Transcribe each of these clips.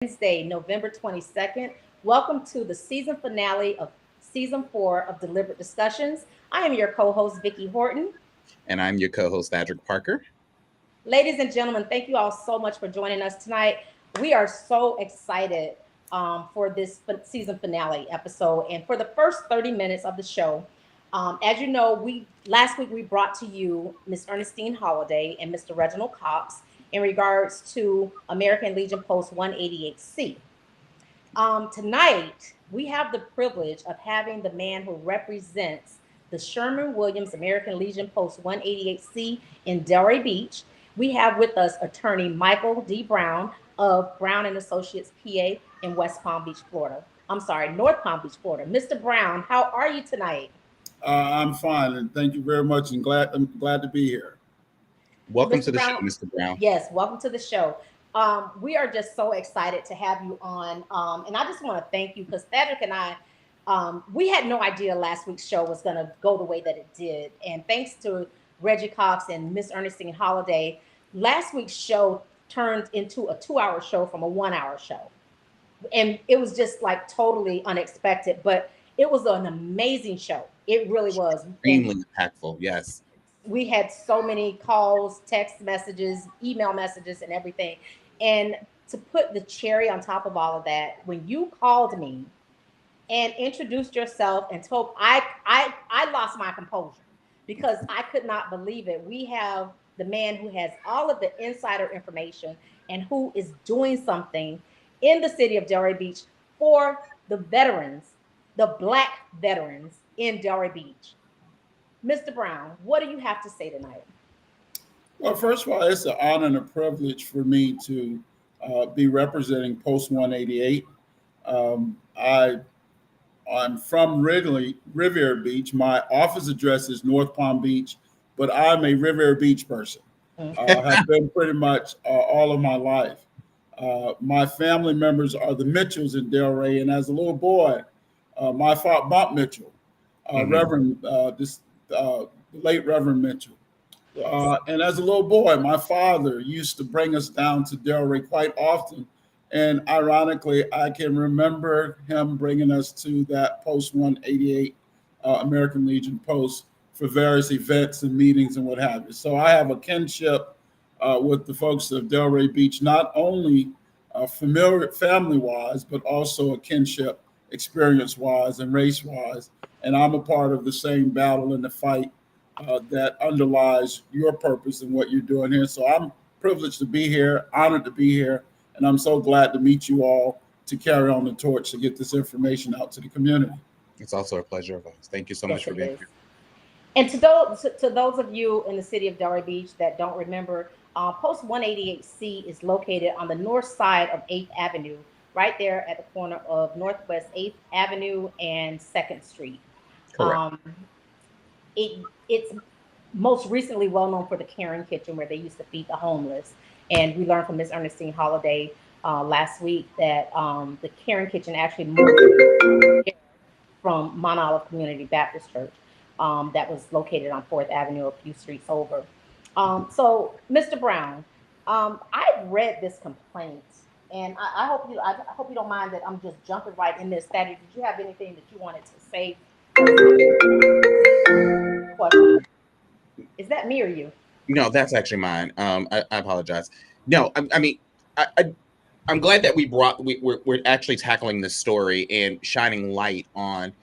Wednesday, November 22nd. Welcome to the season finale of season 4 of Deliberate Discussions. I am your co host, Vicki Horton. And I'm your co-host, Adric Parker. Ladies and gentlemen, thank you all so much for joining us tonight. We are so excited for this season finale episode and for the first 30 minutes of the show. As you know, we last week we brought to you Miss Ernestine Holiday and Mr. Reginald Cox in regards to American Legion Post 188C. Tonight, we have the privilege of having the man who represents the Sherman Williams American Legion Post 188C in Delray Beach. We have with us attorney Michael D. Brown of Brown and Associates PA in West Palm Beach, Florida. I'm sorry, North Palm Beach, Florida. Mr. Brown, how are you tonight? I'm fine, and thank you very much, and I'm glad to be here. Welcome to Mr. the show, Brown, Mr. Brown. yes, welcome to the show. We are just so excited to have you on. And I just want to thank you because Cedric and I, we had no idea last week's show was going to go the way that it did. And thanks to Reggie Cox and Miss Ernestine Holiday, last week's show turned into a 2 hour show from a 1 hour show. And it was just like totally unexpected, but it was an amazing show. It really was. And Extremely impactful. Yes. we had so many calls, text messages, email messages, and everything. And to put the cherry on top of all of that, when you called me and introduced yourself and told I lost my composure because I could not believe it. We have the man who has all of the insider information and who is doing something in the city of Delray Beach for the veterans, the black veterans in Delray Beach. Mr. Brown, what do you have to say tonight? Well, first of all, it's an honor and a privilege for me to be representing Post 188. I I'm from Wrigley, Riviera Beach. My office address is North Palm Beach, but I'm a Riviera Beach person. Mm. Have been pretty much all of my life. My family members are the Mitchells in Delray, and as a little boy, my father, Bob Mitchell, Hmm. Reverend, late Reverend Mitchell. Yes. And as a little boy, my father used to bring us down to Delray quite often. And ironically, I can remember him bringing us to that Post 188 American Legion post for various events and meetings and what have you. So I have a kinship with the folks of Delray Beach, not only familiar family wise, but also a kinship experience wise and race wise. And I'm a part of the same battle and the fight that underlies your purpose and what you're doing here. So I'm privileged to be here, honored to be here, and I'm so glad to meet you all to carry on the torch to get this information out to the community. It's also a pleasure of us. Thank you so much Yes, for it being is. here. And to those of you in the city of Delray Beach that don't remember, Post 188C is located on the north side of 8th Avenue, right there at the corner of Northwest 8th Avenue and 2nd Street. Correct. Um, it's most recently well known for the Karen Kitchen, where they used to feed the homeless. And we learned from Miss Ernestine Holiday last week that the Karen Kitchen actually moved from Mount Olive Community Baptist Church that was located on 4th Avenue a few streets over. So, Mr. Brown, I've read this complaint, and I hope you don't mind that I'm just jumping right in this. Thaddeus, did you have anything that you wanted to say? Question. Is that me or you? No, that's actually mine. I apologize. No, I mean, I'm glad that we're actually tackling this story and shining light on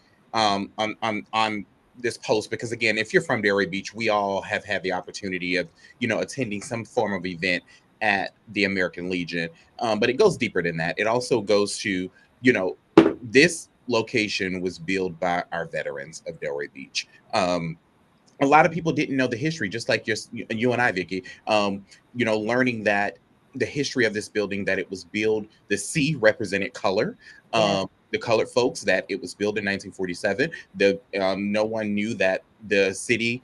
this post because again, if you're from Derry Beach, we all have had the opportunity of attending some form of event at the American Legion. But it goes deeper than that. It also goes to you know this location was built by our veterans of Delray Beach. A lot of people didn't know the history, just like you and I, Vicky. Learning that the history of this building, that it was built, the C represented color. Yes. The colored folks, that it was built in 1947. The No one knew that the city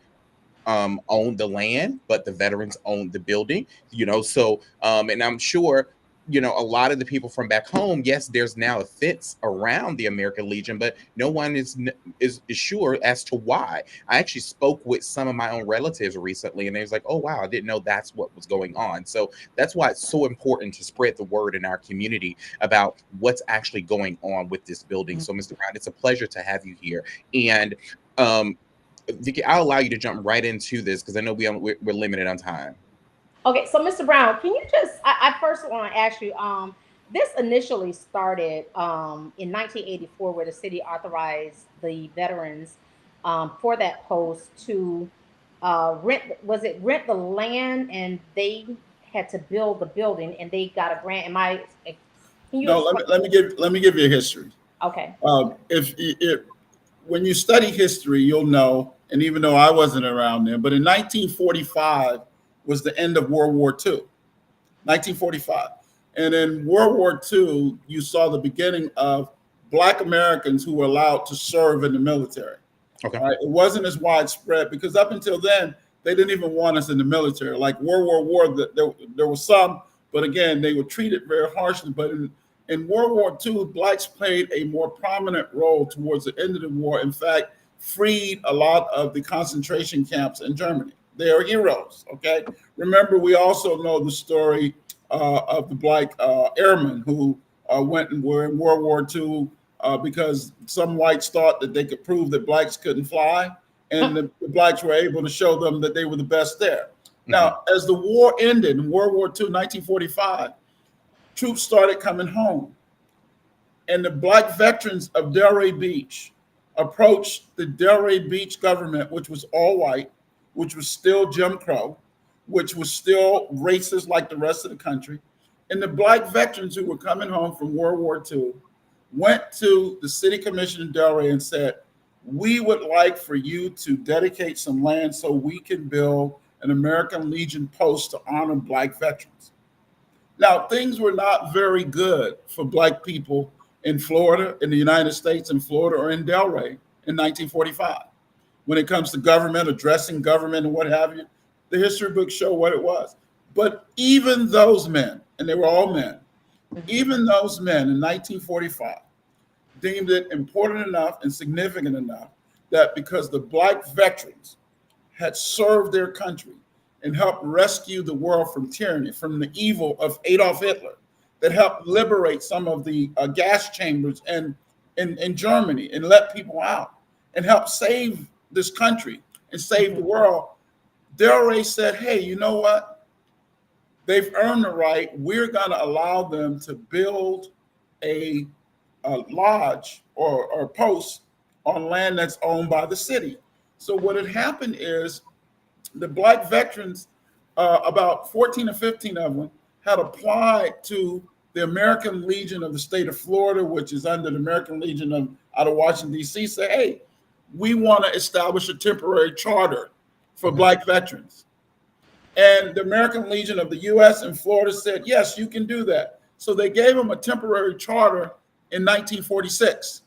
owned the land, but the veterans owned the building. And I'm sure a lot of the people from back home, yes, there's now a fence around the American Legion, but no one is sure as to why. I actually spoke with some of my own relatives recently, and they was like, "Oh wow, I didn't know that's what was going on." So that's why it's so important to spread the word in our community about what's actually going on with this building. So, Mr. Brown, it's a pleasure to have you here, and Vicky, I'll allow you to jump right into this because I know we're limited on time. Okay, so Mr. Brown, can you just, I first want to ask you, this initially started in 1984 where the city authorized the veterans for that post to rent the land, and they had to build the building and they got a grant. Can you No, explain? let me give you a history. Okay. If when you study history, you'll know, and even though I wasn't around then, but in 1945 was the end of World War II, 1945. And in World War II, you saw the beginning of Black Americans who were allowed to serve in the military. Okay. Right? It wasn't as widespread because up until then, they didn't even want us in the military. Like World War I, there was some, but again, they were treated very harshly. But in World War II, Blacks played a more prominent role towards the end of the war. In fact, freed a lot of the concentration camps in Germany. They are heroes, okay? Remember, we also know the story of the Black airmen who went and were in World War II because some whites thought that they could prove that Blacks couldn't fly, and the Blacks were able to show them that they were the best there. Now, as the war ended in World War II, 1945, troops started coming home. And the Black veterans of Delray Beach approached the Delray Beach government, which was all white, which was still Jim Crow, which was still racist like the rest of the country. And the Black veterans who were coming home from World War II went to the city commission in Delray and said, "We would like for you to dedicate some land so we can build an American Legion post to honor Black veterans." Now, things were not very good for Black people in Florida, in the United States, in Florida, or in Delray in 1945. When it comes to government, addressing government and what have you, the history books show what it was. But even those men, and they were all men, even those men in 1945 deemed it important enough and significant enough that because the Black veterans had served their country and helped rescue the world from tyranny, from the evil of Adolf Hitler, that helped liberate some of the gas chambers in Germany and let people out and help save this country and save the world. Delray said, "Hey, you know what? They've earned the right. We're going to allow them to build a lodge or a post on land that's owned by the city." So what had happened is the Black veterans, about 14 or 15 of them, had applied to the American Legion of the state of Florida, which is under the American Legion out of Washington, D.C., say, "Hey, we want to establish a temporary charter for Black veterans." And the American Legion of the U.S. and Florida said, "Yes, you can do that." So they gave them a temporary charter in 1946.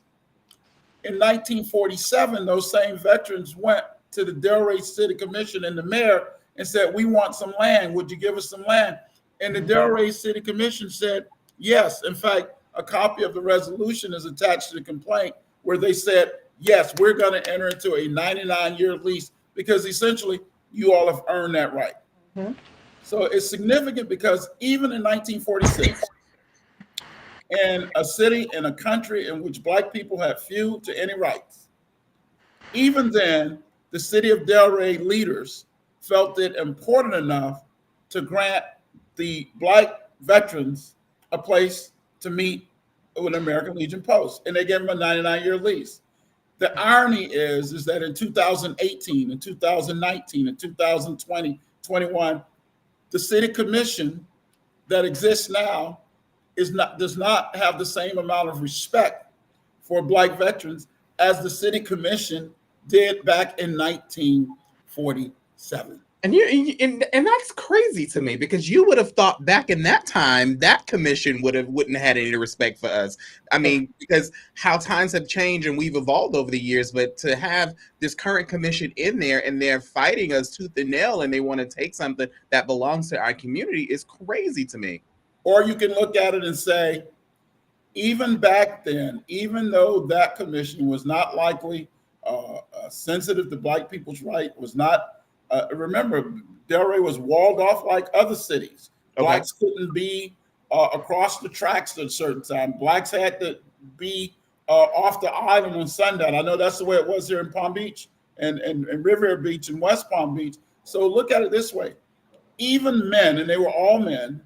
In 1947, those same veterans went to the Delray City Commission and the mayor and said, "We want some land. Would you give us some land?" And the Delray City Commission said, "Yes." In fact, a copy of the resolution is attached to the complaint where they said, "Yes, we're going to enter into a 99-year lease because essentially you all have earned that right." Mm-hmm. So it's significant because even in 1946, in a city, in a country in which Black people had few to any rights, even then, the city of Delray leaders felt it important enough to grant the Black veterans a place to meet with an American Legion post, and they gave them a 99-year lease. The irony is that in 2018, and 2019, and 2020, 21, the city commission that exists now does not have the same amount of respect for Black veterans as the city commission did back in 1947. And that's crazy to me because you would have thought back in that time that commission wouldn't have had any respect for us. I mean, because how times have changed and we've evolved over the years, but to have this current commission in there and they're fighting us tooth and nail and they want to take something that belongs to our community is crazy to me. Or you can look at it and say, even back then, even though that commission was not likely sensitive to Black people's right, was not, remember, Delray was walled off like other cities. Okay. Blacks couldn't be across the tracks at a certain time. Blacks had to be off the island on sundown. I know that's the way it was here in Palm Beach and Riviera Beach and West Palm Beach. So look at it this way. Even men, and they were all men,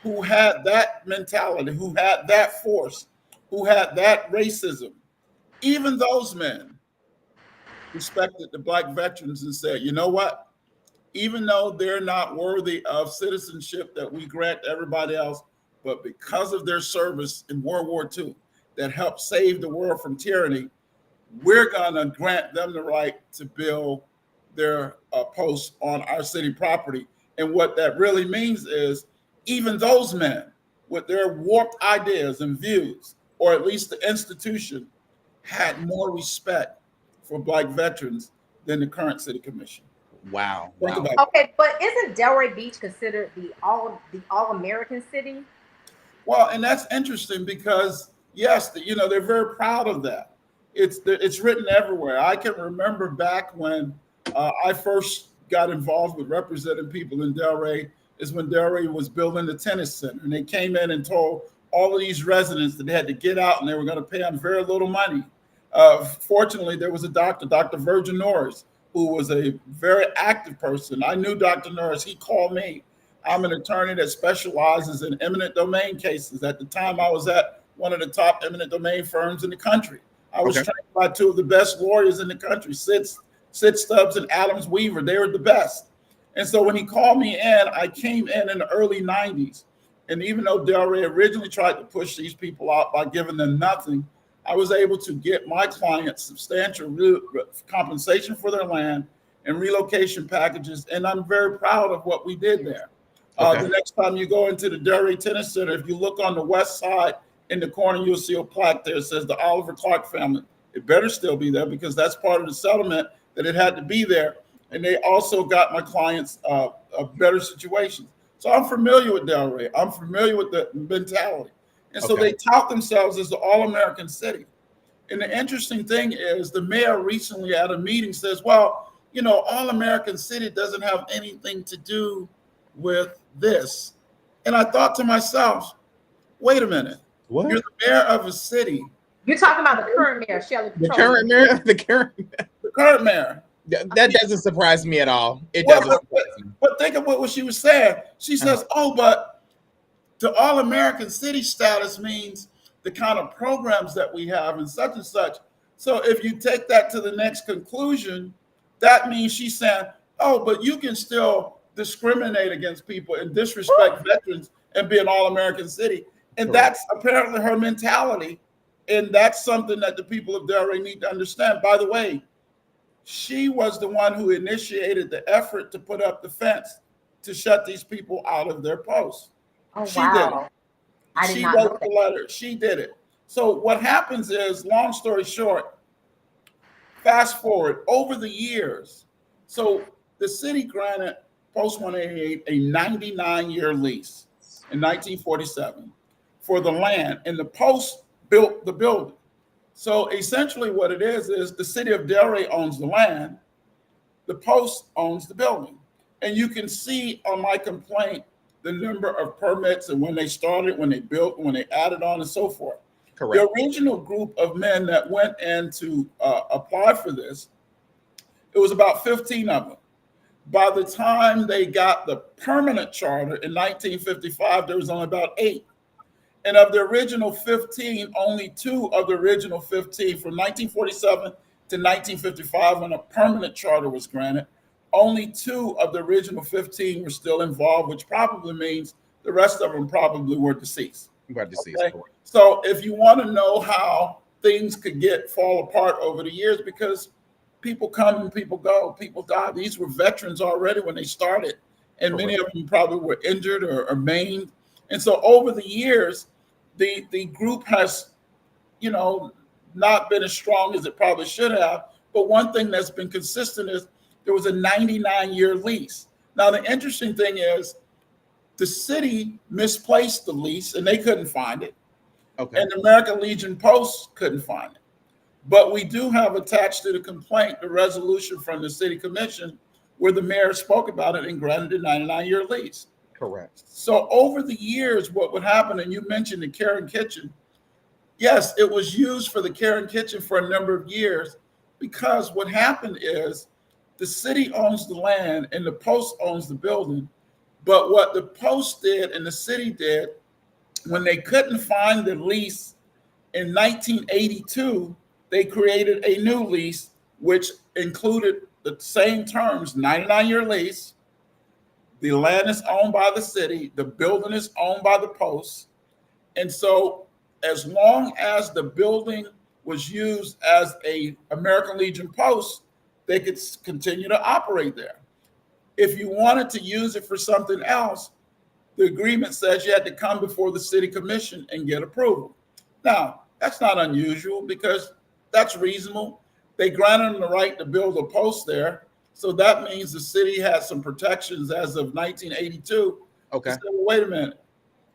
who had that mentality, who had that force, who had that racism, even those men respected the Black veterans and said, you know what? Even though they're not worthy of citizenship that we grant everybody else, but because of their service in World War II that helped save the world from tyranny, we're gonna grant them the right to build their posts on our city property. And what that really means is even those men with their warped ideas and views, or at least the institution, had more respect for Black veterans than the current city commission. Wow. Think Wow. about it. Okay, but isn't Delray Beach considered the all-American city? Well, and that's interesting because yes, they're very proud of that. It's written everywhere. I can remember back when I first got involved with representing people in Delray, is when Delray was building the tennis center, and they came in and told all of these residents that they had to get out and they were going to pay them very little money. Fortunately, there was a doctor, Dr. Virgin Norris, who was a very active person. I knew Dr. Norris. He called me. I'm an attorney that specializes in eminent domain cases. At the time, I was at one of the top eminent domain firms in the country. I was trained by two of the best lawyers in the country, Sid Stubbs and Adams Weaver. They were the best. And so when he called me in, I came in the early 90s. And even though Delray originally tried to push these people out by giving them nothing, I was able to get my clients substantial compensation for their land and relocation packages. And I'm very proud of what we did there. The next time you go into the Delray Tennis Center, if you look on the west side in the corner, you'll see a plaque there that says the Oliver Clark family. It better still be there because that's part of the settlement that it had to be there. And they also got my clients a better situation. So I'm familiar with Delray. I'm familiar with the mentality. And so they tout themselves as the all-American city. And the interesting thing is the mayor recently at a meeting says, well, all-American city doesn't have anything to do with this. And I thought to myself, wait a minute. What? You're the mayor of a city. You're talking about the current mayor, Shelley Petroleum. The current mayor. That doesn't surprise me at all. It doesn't surprise me. But think of what she was saying. She says, but the all-American city status means the kind of programs that we have and such. So if you take that to the next conclusion, that means she's saying, but you can still discriminate against people and disrespect veterans and be an all-American city. And that's apparently her mentality. And that's something that the people of Delray need to understand. By the way, she was the one who initiated the effort to put up the fence to shut these people out of their posts. Oh, she wow. did it. I did not She wrote know the letter. She did it. So what happens is, long story short, fast forward over the years. So the city granted Post 188 a 99-year lease in 1947 for the land, and the Post built the building. So essentially what it is the city of Delray owns the land, the Post owns the building. And you can see on my complaint the number of permits and when they started, when they built, when they added on and so forth. Correct. The original group of men that went in to apply for this, it was about 15 of them. By the time they got the permanent charter in 1955, there was only about 8. And of the original 15, only 2 of the original 15 from 1947 to 1955, when a permanent charter was granted, only 2 of the original 15 were still involved, which probably means the rest of them probably were deceased. Okay? So if you want to know how things could fall apart over the years, because people come and people go, people die. These were veterans already when they started, and many of them probably were injured or maimed. And so over the years, the group has, not been as strong as it probably should have. But one thing that's been consistent is there was a 99-year lease. Now, the interesting thing is The city misplaced the lease and they couldn't find it. Okay. And the American Legion Post couldn't find it. But we do have attached to the complaint the resolution from the city commission where the mayor spoke about it and granted a 99-year lease. Correct. So over the years, what would happen, and you mentioned the Karen Kitchen, yes, it was used for the Karen Kitchen for a number of years because what happened is the city owns the land and the Post owns the building. But what the Post did and the city did, when they couldn't find the lease in 1982, they created a new lease, which included the same terms, 99-year lease. The land is owned by the city. The building is owned by the Post. And so as long as the building was used as a American Legion Post, they could continue to operate there. If you wanted to use it for something else, the agreement says you had to come before the city commission and get approval. Now, that's not unusual because that's reasonable. They granted them the right to build a post there. So that means the city had some protections as of 1982. Okay. So, wait a minute.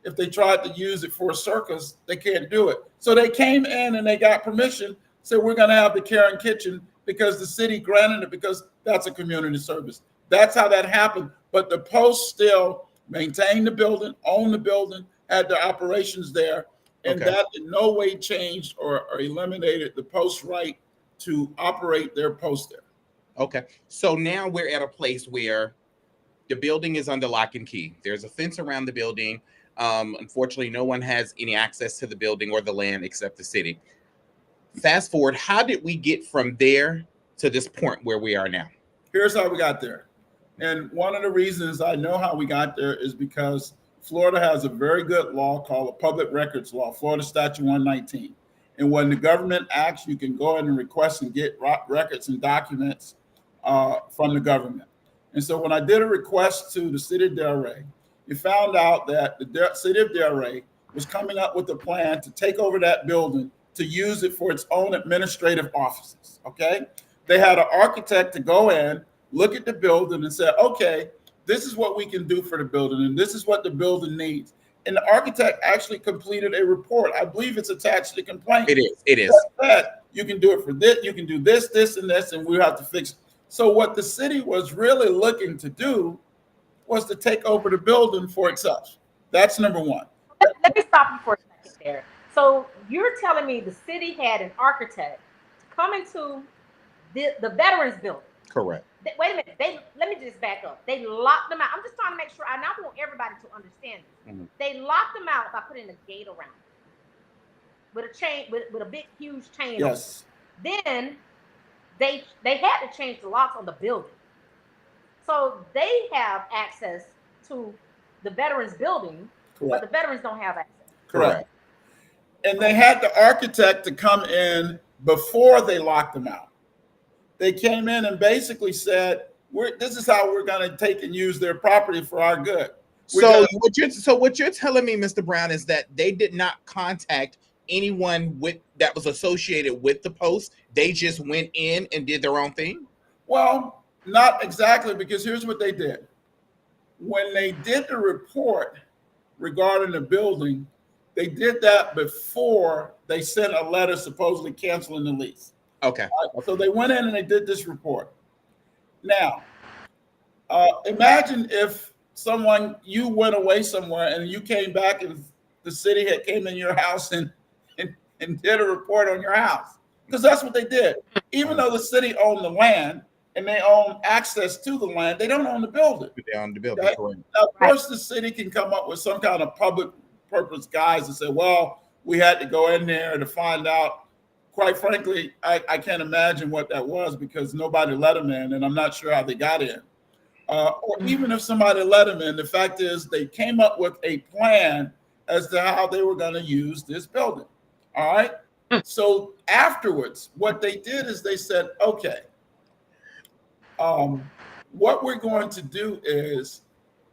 If they tried to use it for a circus, they can't do it. So they came in and they got permission, said we're going to have the Karen Kitchen because the city granted it because that's a community service. That's how that happened. But the Post still maintained the building, owned the building, had their operations there. And that in no way changed or eliminated the Post right to operate their post there. Okay. So now we're at a place where the building is under lock and key. There's a fence around the building. Unfortunately, no one has any access to the building or the land except the city. Fast forward, how did we get from there to this point where we are now? Here's how we got there. And one of the reasons I know how we got there is because Florida has a very good law called a public records law, Florida Statute 119. And when the government acts, you can go in and request and get records and documents from the government. And so when I did a request to the city of Delray, you found out that the city of Delray was coming up with a plan to take over that building to use it for its own administrative offices, okay? They had an architect to go in, look at the building and say, okay, this is what we can do for the building and this is what the building needs. And the architect actually completed a report. I believe it's attached to the complaint. It is. That you can do it for this, you can do this, this, and this, and we have to fix it. So what the city was really looking to do was to take over the building for itself. That's number one. Let me stop you for a second there. So you're telling me the city had an architect to come into the Veterans Building. Correct. Wait a minute. Let me just back up. They locked them out. I'm just trying to make sure. I want everybody to understand this. Mm-hmm. They locked them out by putting a gate around it with a chain, with a big, huge chain. Yes. Then they had to change the locks on the building, so they have access to the Veterans Building, Correct. but the veterans don't have access. Correct. And they had the architect to come in before they locked them out. They came in and basically said, this is how we're going to take and use their property for our good. So what you're telling me, Mr. Brown, is that they did not contact anyone that was associated with the Post. They just went in and did their own thing? Well, not exactly, because here's what they did. When they did the report regarding the building, they did that before they sent a letter supposedly canceling the lease. Okay. So they went in and they did this report. Now, imagine if you went away somewhere and you came back and the city had came in your house and did a report on your house, because that's what they did. Even though the city owned the land and they own access to the land, they don't own the building. They own the building. Okay? Now, of course, the city can come up with some kind of public purpose guise and say, well, we had to go in there to find out. Quite frankly, I can't imagine what that was because nobody let them in, and I'm not sure how they got in. Or even if somebody let them in, the fact is they came up with a plan as to how they were going to use this building. All right. So afterwards, what they did is they said, okay, what we're going to do is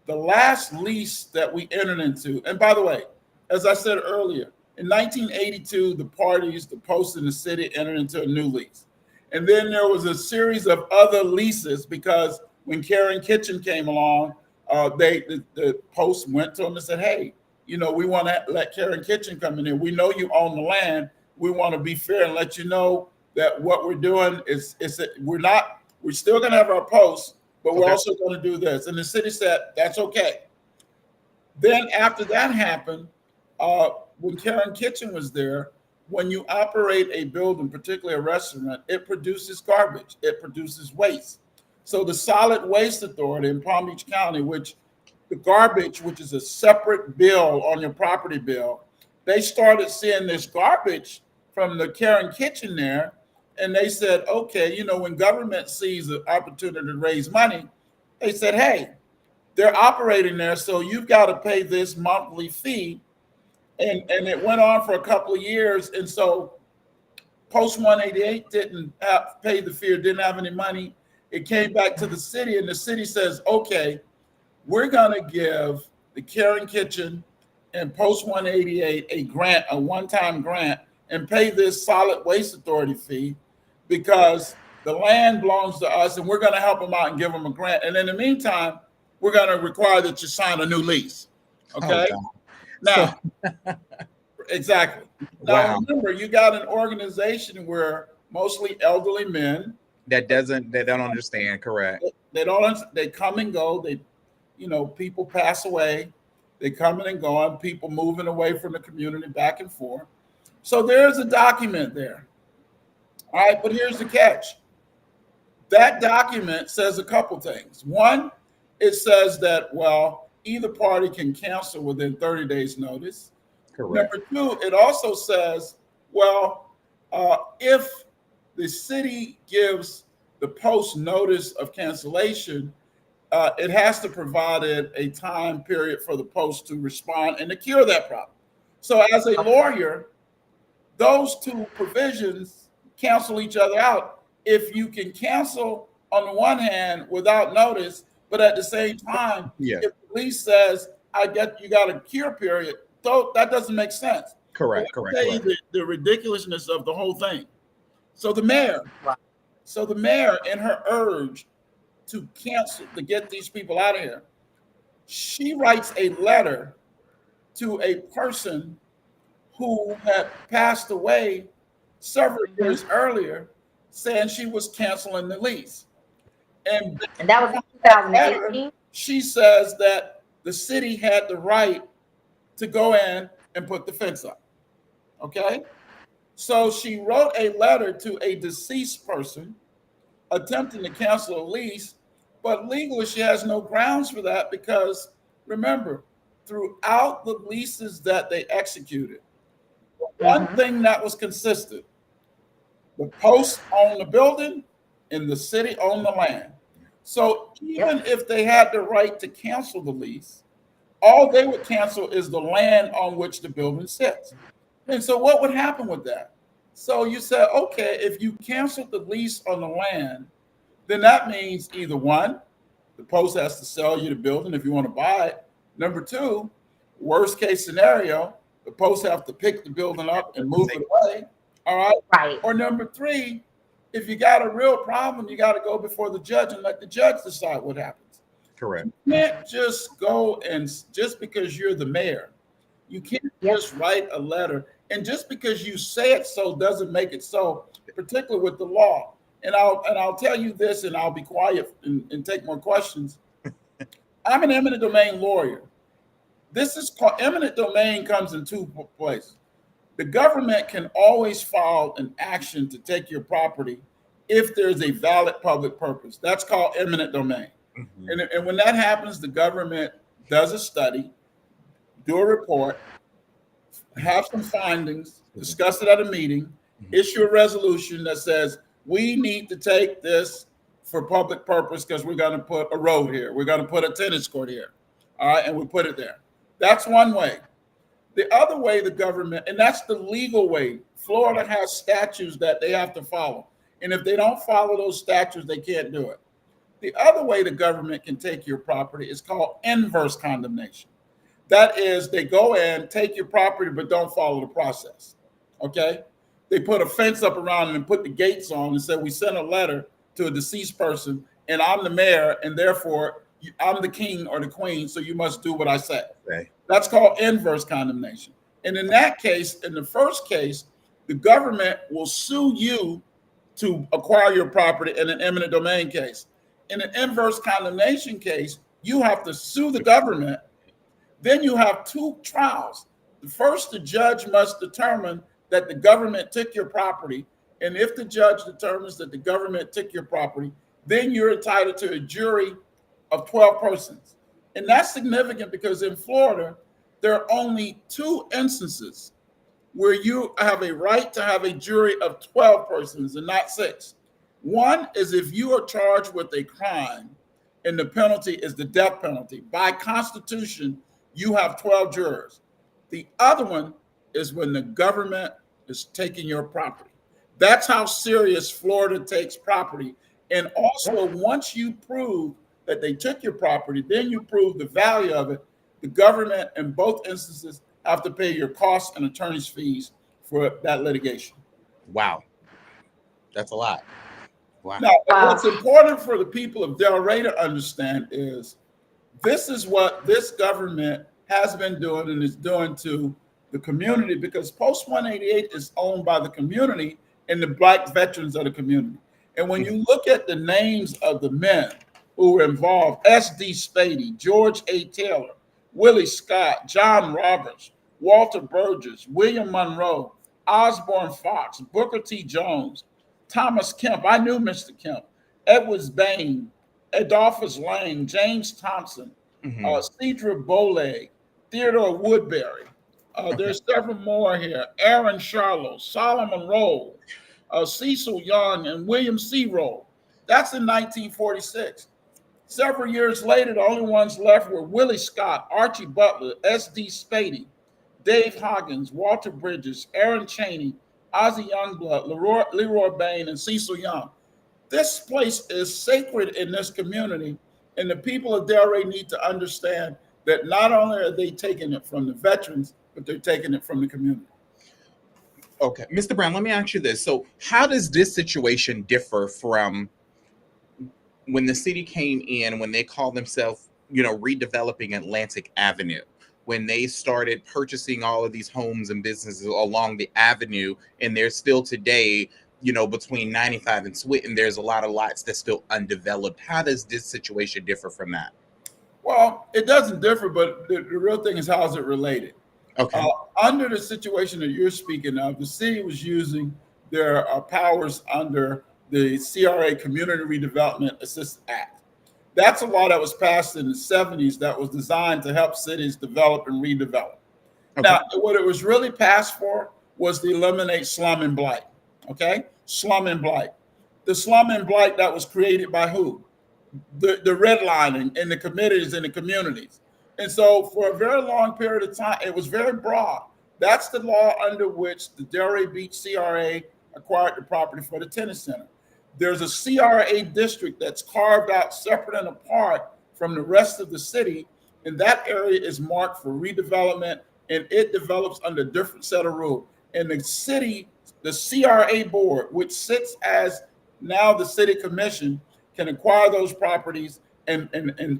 the last lease that we entered into. And by the way, as I said earlier, in 1982, the parties, the Post and the city entered into a new lease. And then there was a series of other leases because when Karen Kitchen came along, the Post went to them and said, "Hey, we want to let Karen Kitchen come in here. We know you own the land. We want to be fair and let you know that what we're doing is we're still going to have our posts, but we're also going to do this." And the city said, "That's okay." Then after that happened, when Karen Kitchen was there, when you operate a building, particularly a restaurant, it produces garbage, it produces waste. So the Solid Waste Authority in Palm Beach County, which the garbage, which is a separate bill on your property bill, they started seeing this garbage from the Karen Kitchen there. And they said, okay, when government sees an opportunity to raise money, they said, hey, they're operating there, so you've got to pay this monthly fee. And it went on for a couple of years. And so Post 188 didn't pay the fee, didn't have any money. It came back to the city, and the city says, okay, we're going to give the Karen Kitchen and Post 188 a grant, a one-time grant, and pay this Solid Waste Authority fee because the land belongs to us, and we're going to help them out and give them a grant. And in the meantime, we're going to require that you sign a new lease. Okay? Now, exactly. Now, remember, you got an organization where mostly elderly men that don't understand. Correct. They come and go. People pass away. They come in and go, and people moving away from the community back and forth. So there's a document there. All right, but here's the catch. That document says a couple things. One, it says that, either party can cancel within 30 days notice. Correct. Number two, it also says, if the city gives the Post notice of cancellation, it has to provide it a time period for the Post to respond and to cure that problem. So as a lawyer, those two provisions cancel each other out. If you can cancel on the one hand without notice, but at the same time, if the lease says, you got a cure period, that doesn't make sense. Correct. The ridiculousness of the whole thing. So the mayor in her urge to cancel, to get these people out of here, she writes a letter to a person who had passed away several years earlier saying she was canceling the lease. And that was 2018. She says that the city had the right to go in and put the fence up. Okay? So she wrote a letter to a deceased person attempting to cancel a lease, but legally she has no grounds for that because, remember, throughout the leases that they executed, one thing that was consistent, the Post owned the building and the city owned the land. So even if they had the right to cancel the lease, all they would cancel is the land on which the building sits. And so what would happen with that? So you said, okay, if you canceled the lease on the land, then that means either one, the Post has to sell you the building if you want to buy it. Number two, worst case scenario, the Post have to pick the building up and move it away. All right. Right. Or number three, if you got a real problem, you got to go before the judge and let the judge decide what happens. Correct. You can't just go and just because you're the mayor, you can't just write a letter. And just because you say it so doesn't make it so, particularly with the law. And I'll tell you this, and I'll be quiet and take more questions. I'm an eminent domain lawyer. This is called eminent domain comes in two places. The government can always file an action to take your property if there's a valid public purpose. That's called eminent domain. And when that happens, the government does a study, do a report, have some findings, discuss it at a meeting, issue a resolution that says, we need to take this for public purpose because we're going to put a road here. We're going to put a tennis court here. All right. And we put it there. That's one way. The other way the government, and that's the legal way, Florida has statutes that they have to follow. And if they don't follow those statutes, they can't do it. The other way the government can take your property is called inverse condemnation. That is, they go in, take your property, but don't follow the process. Okay? They put a fence up around it and put the gates on and said, we sent a letter to a deceased person, and I'm the mayor, and therefore I'm the king or the queen, so you must do what I say. Okay. That's called inverse condemnation. And in that case, in the first case, the government will sue you to acquire your property in an eminent domain case. In an inverse condemnation case, you have to sue the government. Then you have two trials. The first, the judge must determine that the government took your property. And if the judge determines that the government took your property, then you're entitled to a jury of 12 persons. And that's significant because in Florida, there are only 2 instances where you have a right to have a jury of 12 persons and not 6. One is if you are charged with a crime and the penalty is the death penalty. By Constitution, you have 12 jurors. The other one is when the government is taking your property. That's how serious Florida takes property. And also, once you prove that they took your property, then you prove the value of it. The government, in both instances, have to pay your costs and attorney's fees for that litigation. Wow. That's a lot. Wow. Now, what's important for the people of Delray to understand is this is what this government has been doing and is doing to the community, because Post 188 is owned by the community and the Black veterans of the community. And when you look at the names of the men who were involved, S.D. Spady, George A. Taylor, Willie Scott, John Roberts, Walter Burgess, William Monroe, Osborne Fox, Booker T. Jones, Thomas Kemp, I knew Mr. Kemp, Edwards Bain, Adolphus Lane, James Thompson, Cedra Bowleg, Theodore Woodbury. There's several more here. Aaron Charlo, Solomon Roll, Cecil Young, and William C. Roll. That's in 1946. Several years later, the only ones left were Willie Scott, Archie Butler, S.D. Spady, Dave Hoggins, Walter Bridges, Aaron Chaney, Ozzie Youngblood, Leroy Bain, and Cecil Young. This place is sacred in this community, and the people of Delray need to understand that not only are they taking it from the veterans, but they're taking it from the community. Okay, Mr. Brown, let me ask you this. So how does this situation differ from when the city came in, when they called themselves, redeveloping Atlantic Avenue, when they started purchasing all of these homes and businesses along the avenue, and there's still today, between 95 and Switten, there's a lot of lots that's still undeveloped. How does this situation differ from that? Well, it doesn't differ, but the real thing is how is it related? Okay. Under the situation that you're speaking of, the city was using their powers under the CRA, Community Redevelopment Assistance Act. That's a law that was passed in the 70s that was designed to help cities develop and redevelop. Okay. Now, what it was really passed for was to eliminate slum and blight. Okay? Slum and blight. The slum and blight that was created by who? The redlining in the committees in the communities. And so for a very long period of time, it was very broad. That's the law under which the Delray Beach CRA acquired the property for the tennis center. There's a CRA district that's carved out separate and apart from the rest of the city, and that area is marked for redevelopment, and it develops under a different set of rules. And the city, the CRA board, which sits as now the city commission, can acquire those properties and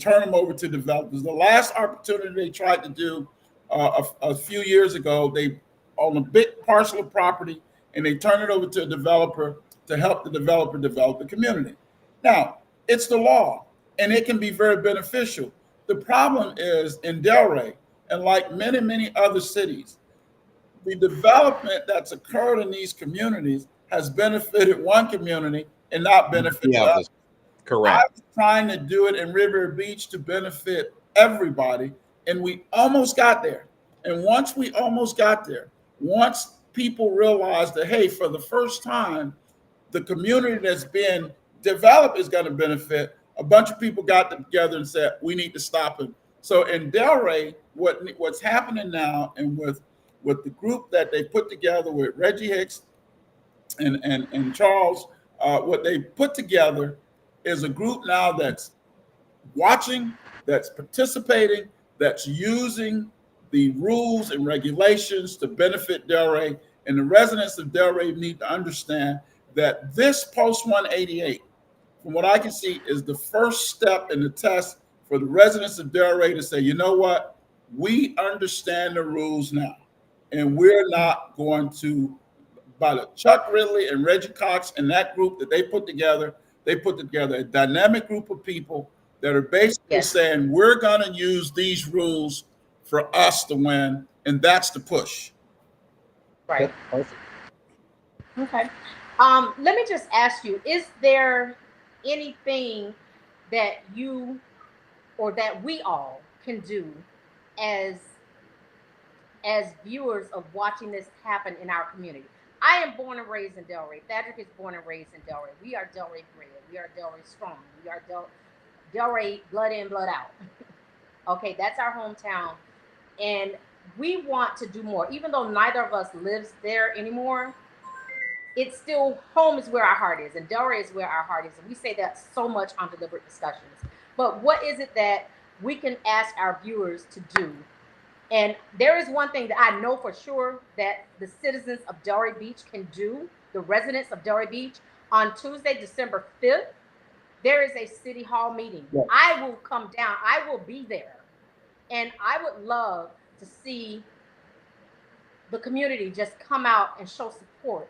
turn them over to developers. The last opportunity they tried to do a few years ago, they own a big parcel of property and they turn it over to a developer to help the developer develop the community. Now, it's the law and it can be very beneficial. The problem is in Delray, and like many, many other cities, the development that's occurred in these communities has benefited one community and not benefited others. Correct. I was trying to do it in River Beach to benefit everybody, and we almost got there. And once we almost got there, once people realized that, hey, for the first time, the community that's been developed is going to benefit, a bunch of people got together and said, we need to stop it. So in Delray, what's happening now, and with the group that they put together with Reggie Hicks and Charles, what they put together is a group now that's watching, that's participating, that's using the rules and regulations to benefit Delray. And the residents of Delray need to understand that this Post 188, from what I can see, is the first step in the test for the residents of Delray to say, you know what? We understand the rules now, and we're not going to, by the Chuck Ridley and Reggie Cox and that group that they put together a dynamic group of people that are basically saying, we're going to use these rules for us to win, and that's the push. Right. Okay. Let me just ask you, is there anything that you or that we all can do as viewers of watching this happen in our community? I am born and raised in Delray. Thadrick is born and raised in Delray. We are Delray bred. We are Delray strong. We are Delray blood in, blood out. Okay, that's our hometown. And we want to do more. Even though neither of us lives there anymore, it's still, home is where our heart is, and Delray is where our heart is. And we say that so much on Deliberate Discussions. But what is it that we can ask our viewers to do? And there is one thing that I know for sure that the citizens of Delray Beach can do, the residents of Delray Beach. On Tuesday, December 5th, there is a city hall meeting. Yes. I will come down. I will be there. And I would love to see the community just come out and show support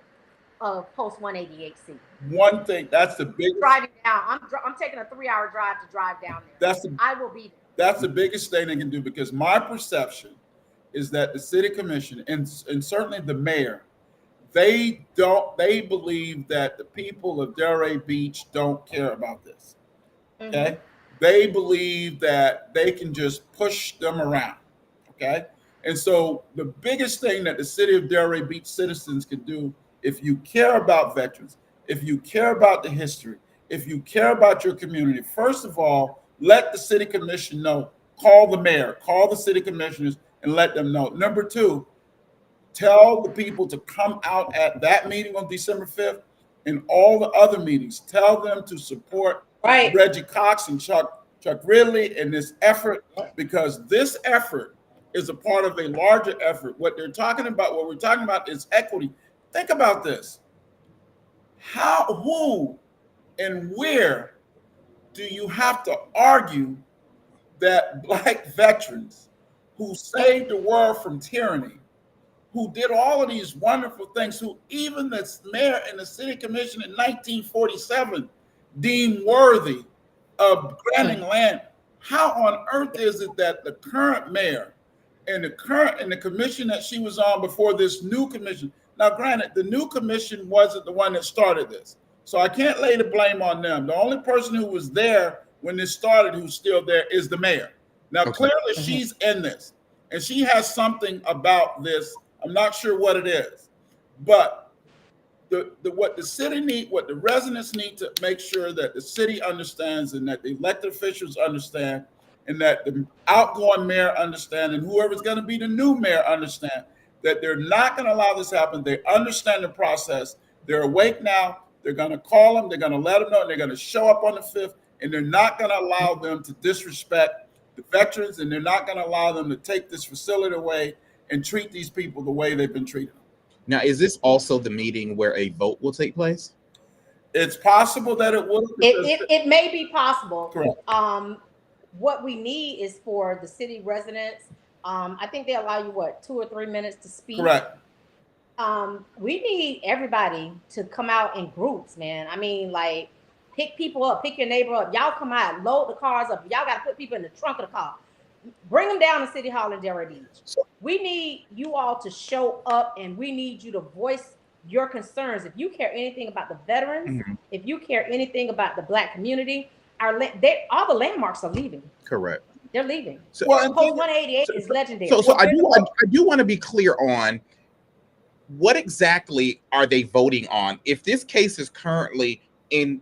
of Post 188C. One thing, that's the biggest. Driving down. I'm taking a 3-hour drive to drive down there. I will be there. That's the biggest thing they can do, because my perception is that the city commission and certainly the mayor, they believe that the people of Delray Beach don't care about this. Okay. Mm-hmm. They believe that they can just push them around. Okay. And so the biggest thing that the city of Delray Beach citizens can do, if you care about veterans, if you care about the history, if you care about your community, first of all, let the city commission know. Call the mayor, call the city commissioners, and let them know. Number two, tell the people to come out at that meeting on December 5th and all the other meetings. Tell them to support Reggie Cox and Chuck Ridley in this effort, because this effort is a part of a larger effort. What we're talking about is equity. Think about this. How, who, and where do you have to argue that Black veterans who saved the world from tyranny, who did all of these wonderful things, who even the mayor and the city commission in 1947 deemed worthy of granting land, how on earth is it that the current mayor and the commission that she was on before this new commission, now granted, the new commission wasn't the one that started this, so I can't lay the blame on them. The only person who was there when this started, who's still there, is the mayor. Now, clearly she's in this, and she has something about this. I'm not sure what it is, but what the city need, what the residents need to make sure that the city understands, and that the elected officials understand, and that the outgoing mayor understand, and whoever's going to be the new mayor understand, that they're not going to allow this to happen. They understand the process. They're awake now. They're going to call them. They're going to let them know. And they're going to show up on the 5th, and they're not going to allow them to disrespect the veterans, and they're not going to allow them to take this facility away and treat these people the way they've been treated. Now, is this also the meeting where a vote will take place? It's possible that it will. It may be possible. Correct. What we need is for the city residents. I think they allow you 2 or 3 minutes to speak. Correct. We need everybody to come out in groups, man. I mean, like, pick people up, pick your neighbor up. Y'all come out, load the cars up. Y'all got to put people in the trunk of the car. Bring them down to City Hall in Delray Beach. We need you all to show up, and we need you to voice your concerns. If you care anything about the veterans, if you care anything about the Black community, all the landmarks are leaving. Correct. They're leaving. So, Post 188 is legendary. So I do want to be clear on what exactly are they voting on? If this case is currently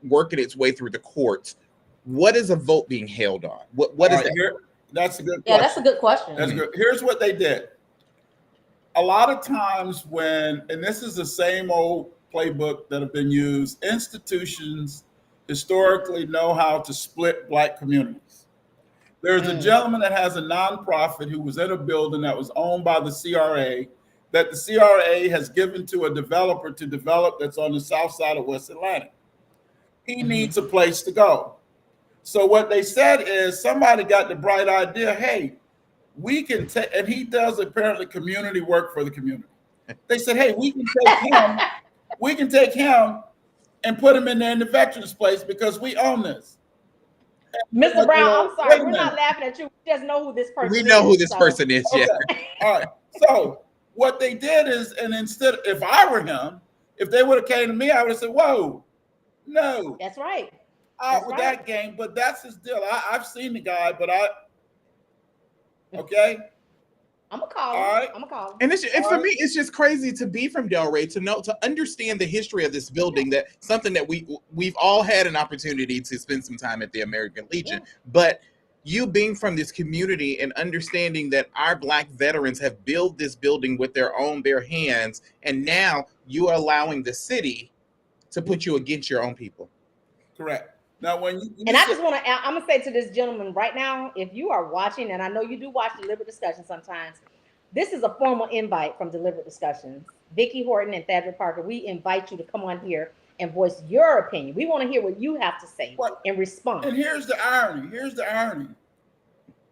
working its way through the courts, what is a vote being held on? What is that? That's a good question. Yeah, that's a good question. That's good. Here's what they did. A lot of times and this is the same old playbook that have been used, institutions historically know how to split Black communities. There's a gentleman that has a nonprofit who was in a building that was owned by the CRA, that the CRA has given to a developer to develop, that's on the south side of West Atlanta. He needs a place to go. So what they said is somebody got the bright idea, hey, we can take, and he does apparently community work for the community. They said, hey, we can take him and put him in there in the veterans place because we own this. Mr. Brown, I'm sorry, we're not laughing at you. We just know who this person is. We know who this person is, yeah. Okay. All right. So what they did is, and instead, if I were him, if they would have came to me, I would have said, whoa, no. That's right. Out with that game, but that's his deal. I've seen the guy, but okay. I'm gonna call him. All right. I'm gonna call him. And for me, it's just crazy to be from Delray, to understand the history of this building, that something that we've all had an opportunity to spend some time at the American Legion, but you being from this community and understanding that our Black veterans have built this building with their own bare hands, and now you are allowing the city to put you against your own people. Correct. Now, when and I just want to, I'm going to say to this gentleman right now, if you are watching, and I know you do watch Deliberate Discussions sometimes, this is a formal invite from Deliberate Discussions. Vicki Horton and Thaddeus Parker, we invite you to come on here and voice your opinion. We want to hear what you have to say in response. And here's the irony.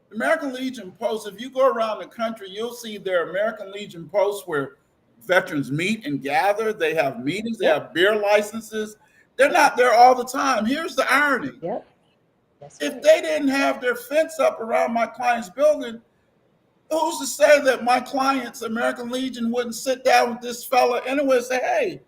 The American Legion posts, if you go around the country, you'll see their American Legion posts where veterans meet and gather. They have meetings. They have beer licenses. They're not there all the time. Here's the irony. Yep. If they didn't have their fence up around my client's building, who's to say that my client's American Legion wouldn't sit down with this fella anyway and say, hey,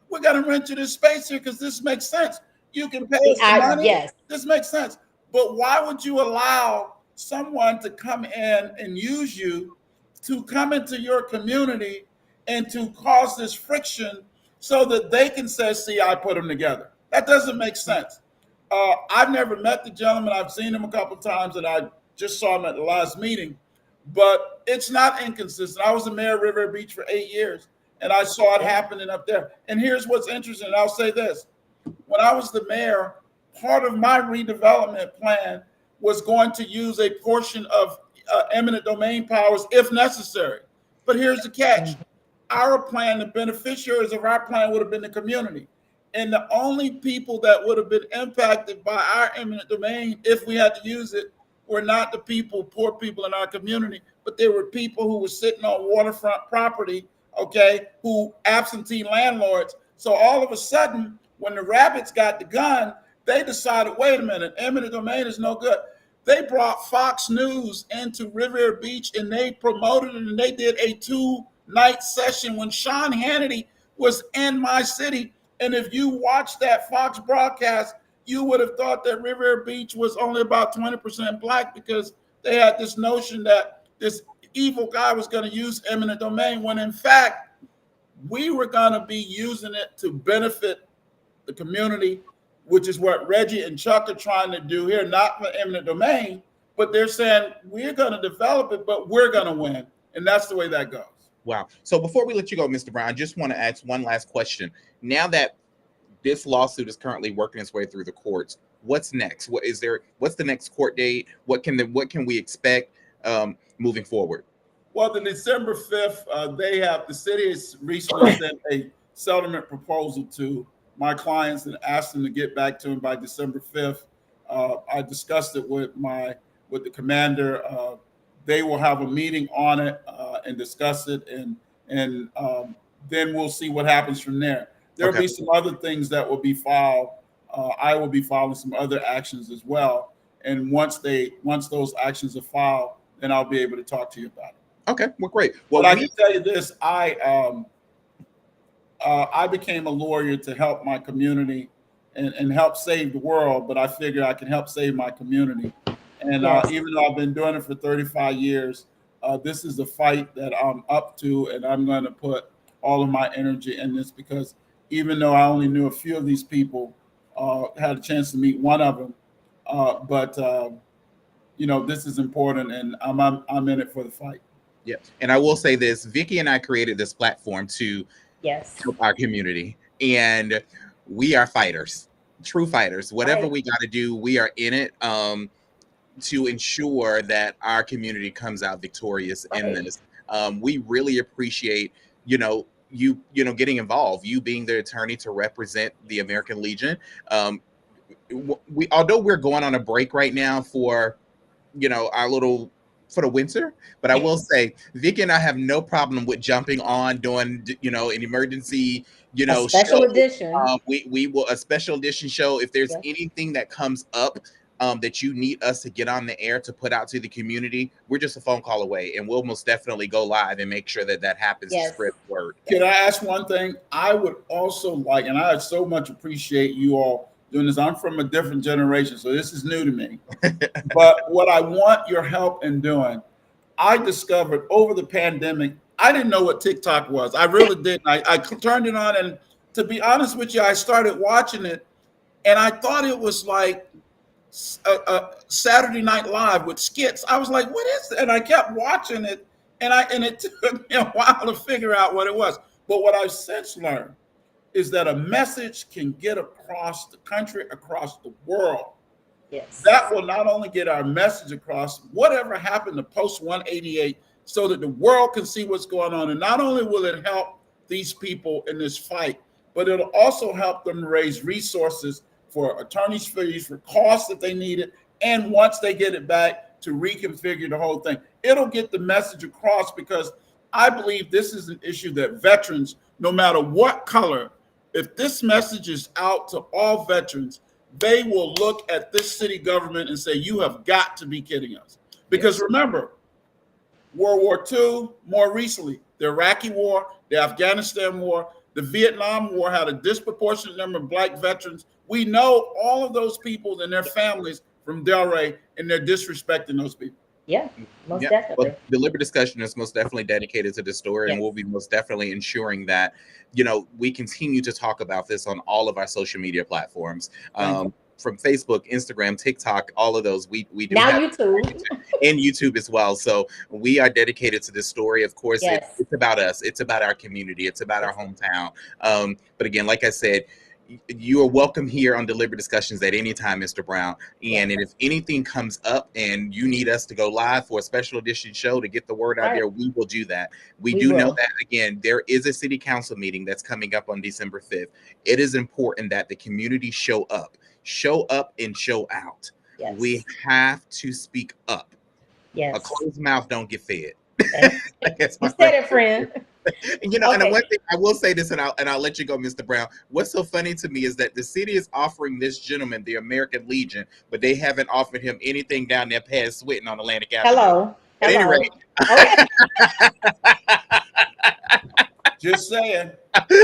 we're going to rent you this space here because this makes sense. You can pay us some money. Yes. This makes sense. But why would you allow someone to come in and use you to come into your community and to cause this friction so that they can say, see, I put them together? That doesn't make sense. I've never met the gentleman. I've seen him a couple of times, and I just saw him at the last meeting. But it's not inconsistent. I was the mayor of Riviera Beach for 8 years, and I saw it happening up there. And here's what's interesting. I'll say this. When I was the mayor, part of my redevelopment plan was going to use a portion of eminent domain powers if necessary. But here's the catch. Our plan, the beneficiaries of our plan would have been the community. And the only people that would have been impacted by our eminent domain, if we had to use it, were not the people, poor people in our community, but they were people who were sitting on waterfront property, okay, who absentee landlords. So all of a sudden, when the rabbits got the gun, they decided, wait a minute, eminent domain is no good. They brought Fox News into Riviera Beach and they promoted it, and they did a 2-night session when Sean Hannity was in my city. And if you watch that Fox broadcast, you would have thought that Riviera Beach was only about 20% Black because they had this notion that this evil guy was going to use eminent domain, when in fact, we were going to be using it to benefit the community, which is what Reggie and Chuck are trying to do here, not for eminent domain, but they're saying we're going to develop it, but we're going to win. And that's the way that goes. Wow. So before we let you go, Mr. Brown, I just want to ask one last question. Now that this lawsuit is currently working its way through the courts, what's next? What's the next court date? What can we expect moving forward? Well, the December 5th, the city has recently sent a settlement proposal to my clients and asked them to get back to them by December 5th. I discussed it with the commander. They will have a meeting on it and discuss it, and then we'll see what happens from there. There'll be some other things that will be filed. I will be filing some other actions as well. And once those actions are filed, then I'll be able to talk to you about it. Okay, well, great. Well, but I can tell you this: I became a lawyer to help my community and help save the world. But I figured I can help save my community. And even though I've been doing it for 35 years, this is a fight that I'm up to, and I'm going to put all of my energy in this, because even though I only knew a few of these people, had a chance to meet one of them, but this is important, and I'm in it for the fight. Yeah, and I will say this: Vicki and I created this platform to help our community, and we are fighters, true fighters. Whatever we got to do, we are in it to ensure that our community comes out victorious in this. We really appreciate, you getting involved, you being the attorney to represent the American Legion. we although we're going on a break right now for our little for the winter, but I will say Vicky and I have no problem with jumping on doing an emergency A show. special edition. We will a special edition show if there's Yes. anything that comes up that you need us to get on the air to put out to the community. We're just a phone call away, and we'll most definitely go live and make sure that happens to Yes. spread the word. Can I ask one thing? I would also like, and I so much appreciate you all doing this. I'm from a different generation, so this is new to me. But what I want your help in doing, I discovered over the pandemic, I didn't know what TikTok was. I really didn't. I turned it on, and to be honest with you, I started watching it, and I thought it was like a Saturday Night Live with skits. I was like, "What is it?" And I kept watching it, and it took me a while to figure out what it was. But what I've since learned is that a message can get across the country, across the world. Yes. That will not only get our message across, whatever happened to Post 188, so that the world can see what's going on. And not only will it help these people in this fight, but it'll also help them raise resources for attorneys' fees, for costs that they needed, and once they get it back, to reconfigure the whole thing. It'll get the message across, because I believe this is an issue that veterans, no matter what color, if this message is out to all veterans, they will look at this city government and say, "You have got to be kidding us." Because remember, World War II, more recently, the Iraqi War, the Afghanistan War, the Vietnam War had a disproportionate number of Black veterans. We know all of those people and their families from Delray, and they're disrespecting those people. Yeah, most definitely. Well, Deliberate Discussion is most definitely dedicated to this story, and we'll be most definitely ensuring that we continue to talk about this on all of our social media platforms, from Facebook, Instagram, TikTok, all of those. We do now have YouTube and YouTube as well. So we are dedicated to this story. Of course, Yes. it's about us. It's about our community. It's about our hometown. But again, like I said, you are welcome here on Deliberate Discussions at any time, Mr. Brown. And if anything comes up and you need us to go live for a special edition show to get the word out there, we will do that. We do know that, again, there is a city council meeting that's coming up on December 5th. It is important that the community show up and show out. Yes. We have to speak up. Yes. A closed mouth don't get fed. Okay. You said it, friend. And and one thing I will say this, and I'll let you go, Mr. Brown. What's so funny to me is that the city is offering this gentleman the American Legion, but they haven't offered him anything down there past Switten on Atlantic Avenue. Hello. At any rate. Okay. Just saying.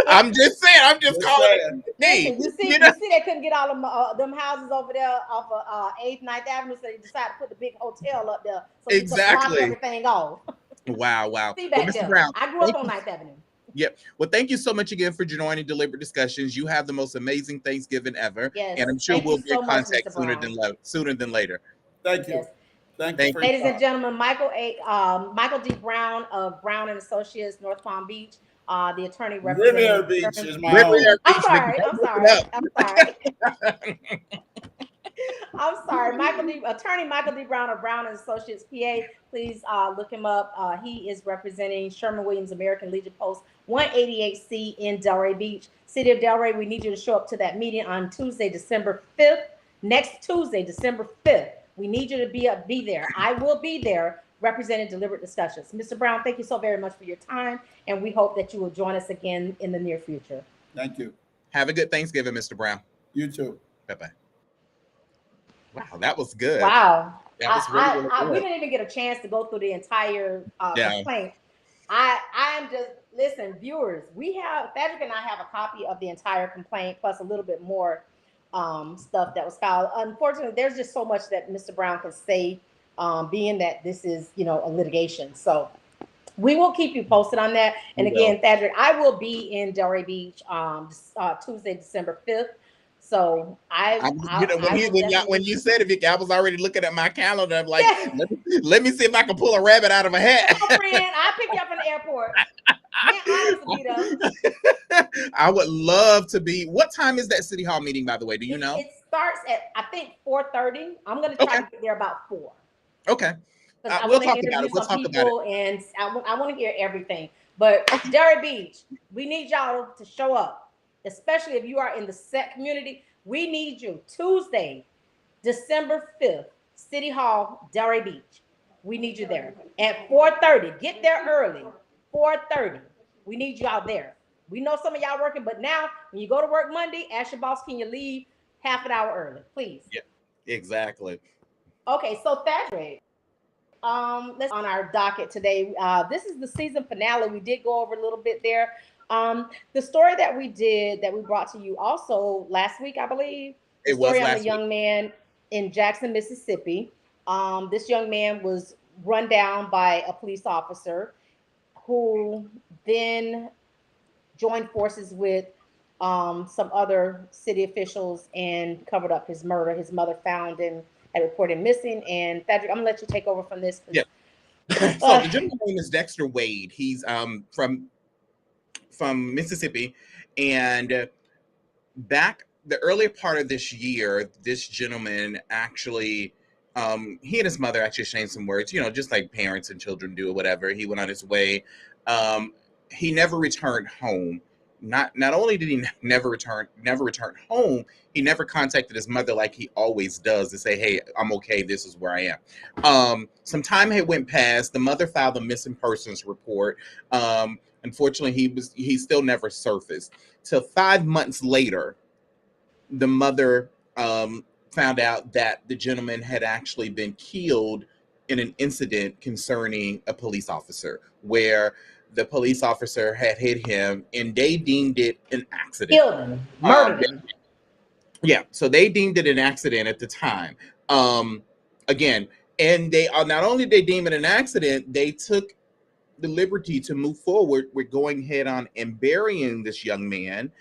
I'm just saying. I'm just calling it. Listen, you see they couldn't get all them houses over there off of 8th, 9th Avenue, so they decided to put the big hotel up there so they could block everything off. Wow. See back there. Brown, I grew up on 9th Avenue. Yep. Well, thank you so much again for joining Deliberate Discussions. You have the most amazing Thanksgiving ever. Yes. And I'm sure we'll be in contact sooner than later. Thank you. Yes. Thank you. Ladies and gentlemen, Michael D. Brown of Brown and Associates, North Palm Beach, the attorney representing Riviera Beach is my home. I'm sorry. I'm sorry. Attorney Michael D. Brown of Brown and Associates, PA. Please look him up. He is representing Sherman-Williams American Legion Post 188C in Delray Beach. City of Delray, we need you to show up to that meeting on Tuesday, December 5th. Next Tuesday, December 5th. We need you to be there. I will be there representing Deliberate Discussions. Mr. Brown, thank you so very much for your time, and we hope that you will join us again in the near future. Thank you. Have a good Thanksgiving, Mr. Brown. You too. Bye-bye. Wow, that was good. Wow. That was really good. We didn't even get a chance to go through the entire complaint. I'm just, listen, viewers, Frederick and I have a copy of the entire complaint, plus a little bit more stuff that was filed. Unfortunately, there's just so much that Mr. Brown can say, being that this is, a litigation. So we will keep you posted on that. And again, Frederick, I will be in Delray Beach Tuesday, December 5th. So when you said it, I was already looking at my calendar. I'm like, let me see if I can pull a rabbit out of a hat. Oh, friend, I'll pick you up from the airport. I would love to be. What time is that city hall meeting, by the way? Do you know? It starts at, I think, 4:30. I'm going to try to get there about 4. Okay. We'll talk about it. And I want to hear everything. But Delray Beach, we need y'all to show up, especially if you are in the set community. We need you Tuesday, December 5th, City Hall, Delray Beach. We need you there at 4:30. Get there early. 4:30. We need you out there. We know some of y'all working, but now when you go to work Monday, ask your boss, can you leave half an hour early, please? Yeah, exactly. Okay, so Thadric, let's on our docket today. This is the season finale. We did go over a little bit there. The story that we brought to you also last week, I believe. The It was story on the last young man in Jackson, Mississippi. This young man was run down by a police officer who then joined forces with some other city officials and covered up his murder. His mother found him and reported missing. And Thadric, I'm gonna let you take over from this. Yeah. So the gentleman's name is Dexter Wade. He's from Mississippi, and back the earlier part of this year, this gentleman actually, he and his mother actually exchanged some words, just like parents and children do or whatever. He went on his way. He never returned home. Not only did he never return home, he never contacted his mother like he always does to say, "Hey, I'm okay. This is where I am." Some time had went past. The mother filed a missing persons report. Unfortunately, he still never surfaced. Till 5 months later, the mother found out that the gentleman had actually been killed in an incident concerning a police officer, where the police officer had hit him and they deemed it an accident. Killed him, murdered him. Yeah, so they deemed it an accident at the time. Again, and they not only did they deem it an accident, they took the liberty to move forward with going head on and burying this young man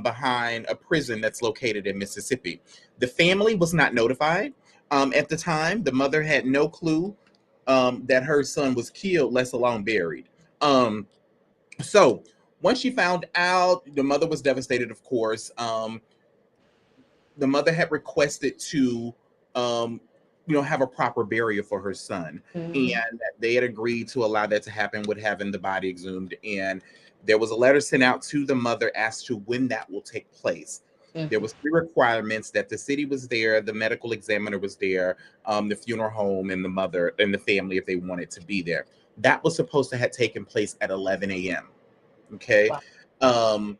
behind a prison that's located in Mississippi. The family was not notified at the time. The mother had no clue that her son was killed, let alone buried. So once she found out, the mother was devastated, of course. The mother had requested to have a proper burial for her son. Mhm. And they had agreed to allow that to happen with having the body exhumed. And there was a letter sent out to the mother as to when that will take place. Mhm. There was 3 requirements: that the city was there, the medical examiner was there, the funeral home, and the mother and the family, if they wanted to be there. That was supposed to have taken place at 11 a.m. Okay. Wow.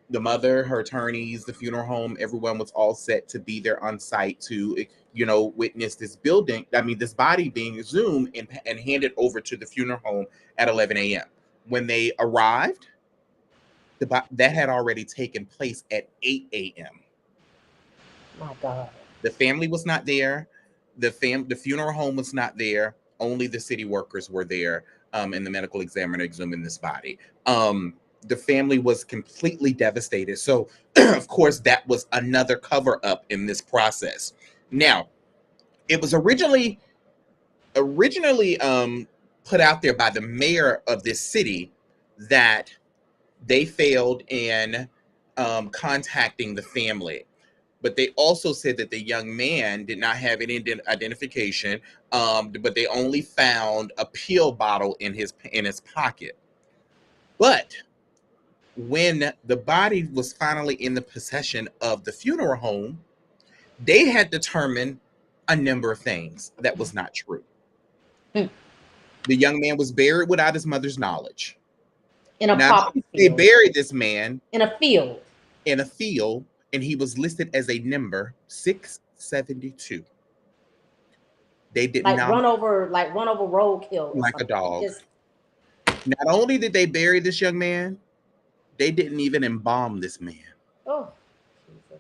The mother, her attorneys, the funeral home, everyone was all set to be there on site to, witness this body being exhumed and handed over to the funeral home at 11 a.m. When they arrived, that had already taken place at 8 a.m. My God. The family was not there. The funeral home was not there. Only the city workers were there, and the medical examiner exhuming this body. The family was completely devastated. So, of course, that was another cover up in this process. Now, it was originally put out there by the mayor of this city that they failed in contacting the family. But they also said that the young man did not have any identification, but they only found a pill bottle in his pocket. But when the body was finally in the possession of the funeral home, they had determined a number of things that was not true. Mm. The young man was buried without his mother's knowledge. In a Now, proper they field. buried this man In a field. And he was listed as a number 672. They did Like not run over roadkill. like a dog. Just, Not only did they bury this young man, they didn't even embalm this man. oh, Jesus.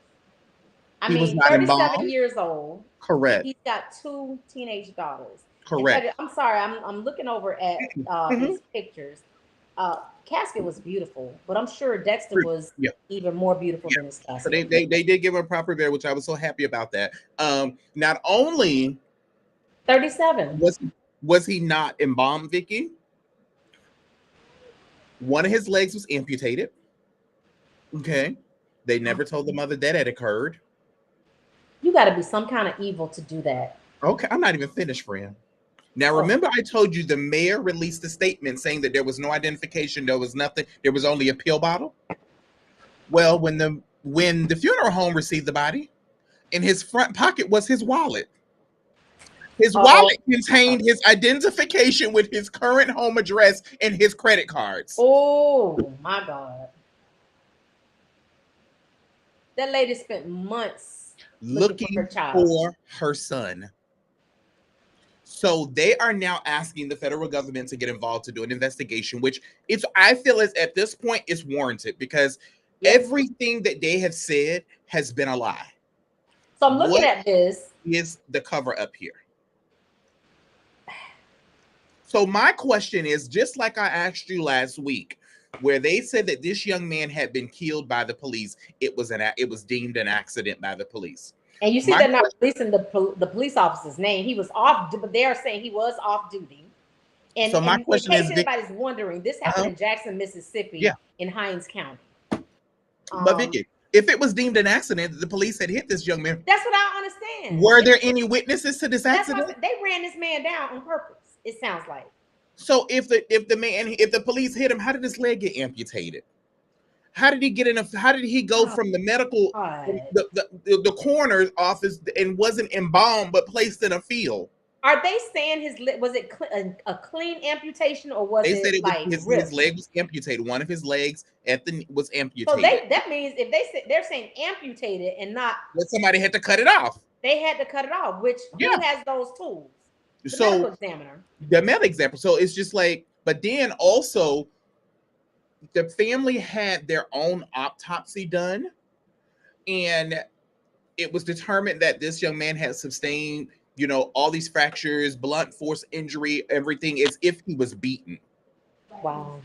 He was not 37 embalmed. years old. Correct. He's got 2 teenage daughters. Correct. I'm sorry, I'm looking over at his pictures. Casket was beautiful, but I'm sure Dexter was even more beautiful than his casket. So they did give him a proper burial, which I was so happy about that. Not only 37 was he not embalmed, Vicky, one of his legs was amputated. Okay. They never told the mother that had occurred. You got to be some kind of evil to do that. Okay, I'm not even finished, friend. Now, remember I told you the mayor released a statement saying that there was no identification, there was nothing, there was only a pill bottle? Well, when when the funeral home received the body, in his front pocket was his wallet. His wallet contained his identification with his current home address and his credit cards. Oh my God. That lady spent months looking for her son. So they are now asking the federal government to get involved to do an investigation, which I feel is at this point is warranted because everything that they have said has been a lie. So I'm looking at this. Is the cover up here? So my question is, just like I asked you last week, where they said that this young man had been killed by the police, it was deemed an accident by the police. And you see, they're not releasing the police officer's name. He was off, but they are saying he was off duty. And so my question in case anybody's wondering, this happened in Jackson, Mississippi, in Hinds County. But Vicky, if it was deemed an accident, the police had hit this young man. That's what I understand. Were there any witnesses to this accident? They ran this man down on purpose. It sounds like. So if the police hit him, how did his leg get amputated? How did he get in how did he go from the medical the coroner's office and wasn't embalmed but placed in a field? Are they saying was it a clean amputation or was they said it like his leg was amputated? One of his legs was amputated. So that means if they're saying amputated and not that somebody had to cut it off. They had to cut it off. Which who has those tools? The medical examiner. The medical examiner. So it's just like, but then also the family had their own autopsy done, and it was determined that this young man had sustained, all these fractures, blunt force injury, everything, as if he was beaten. Wow.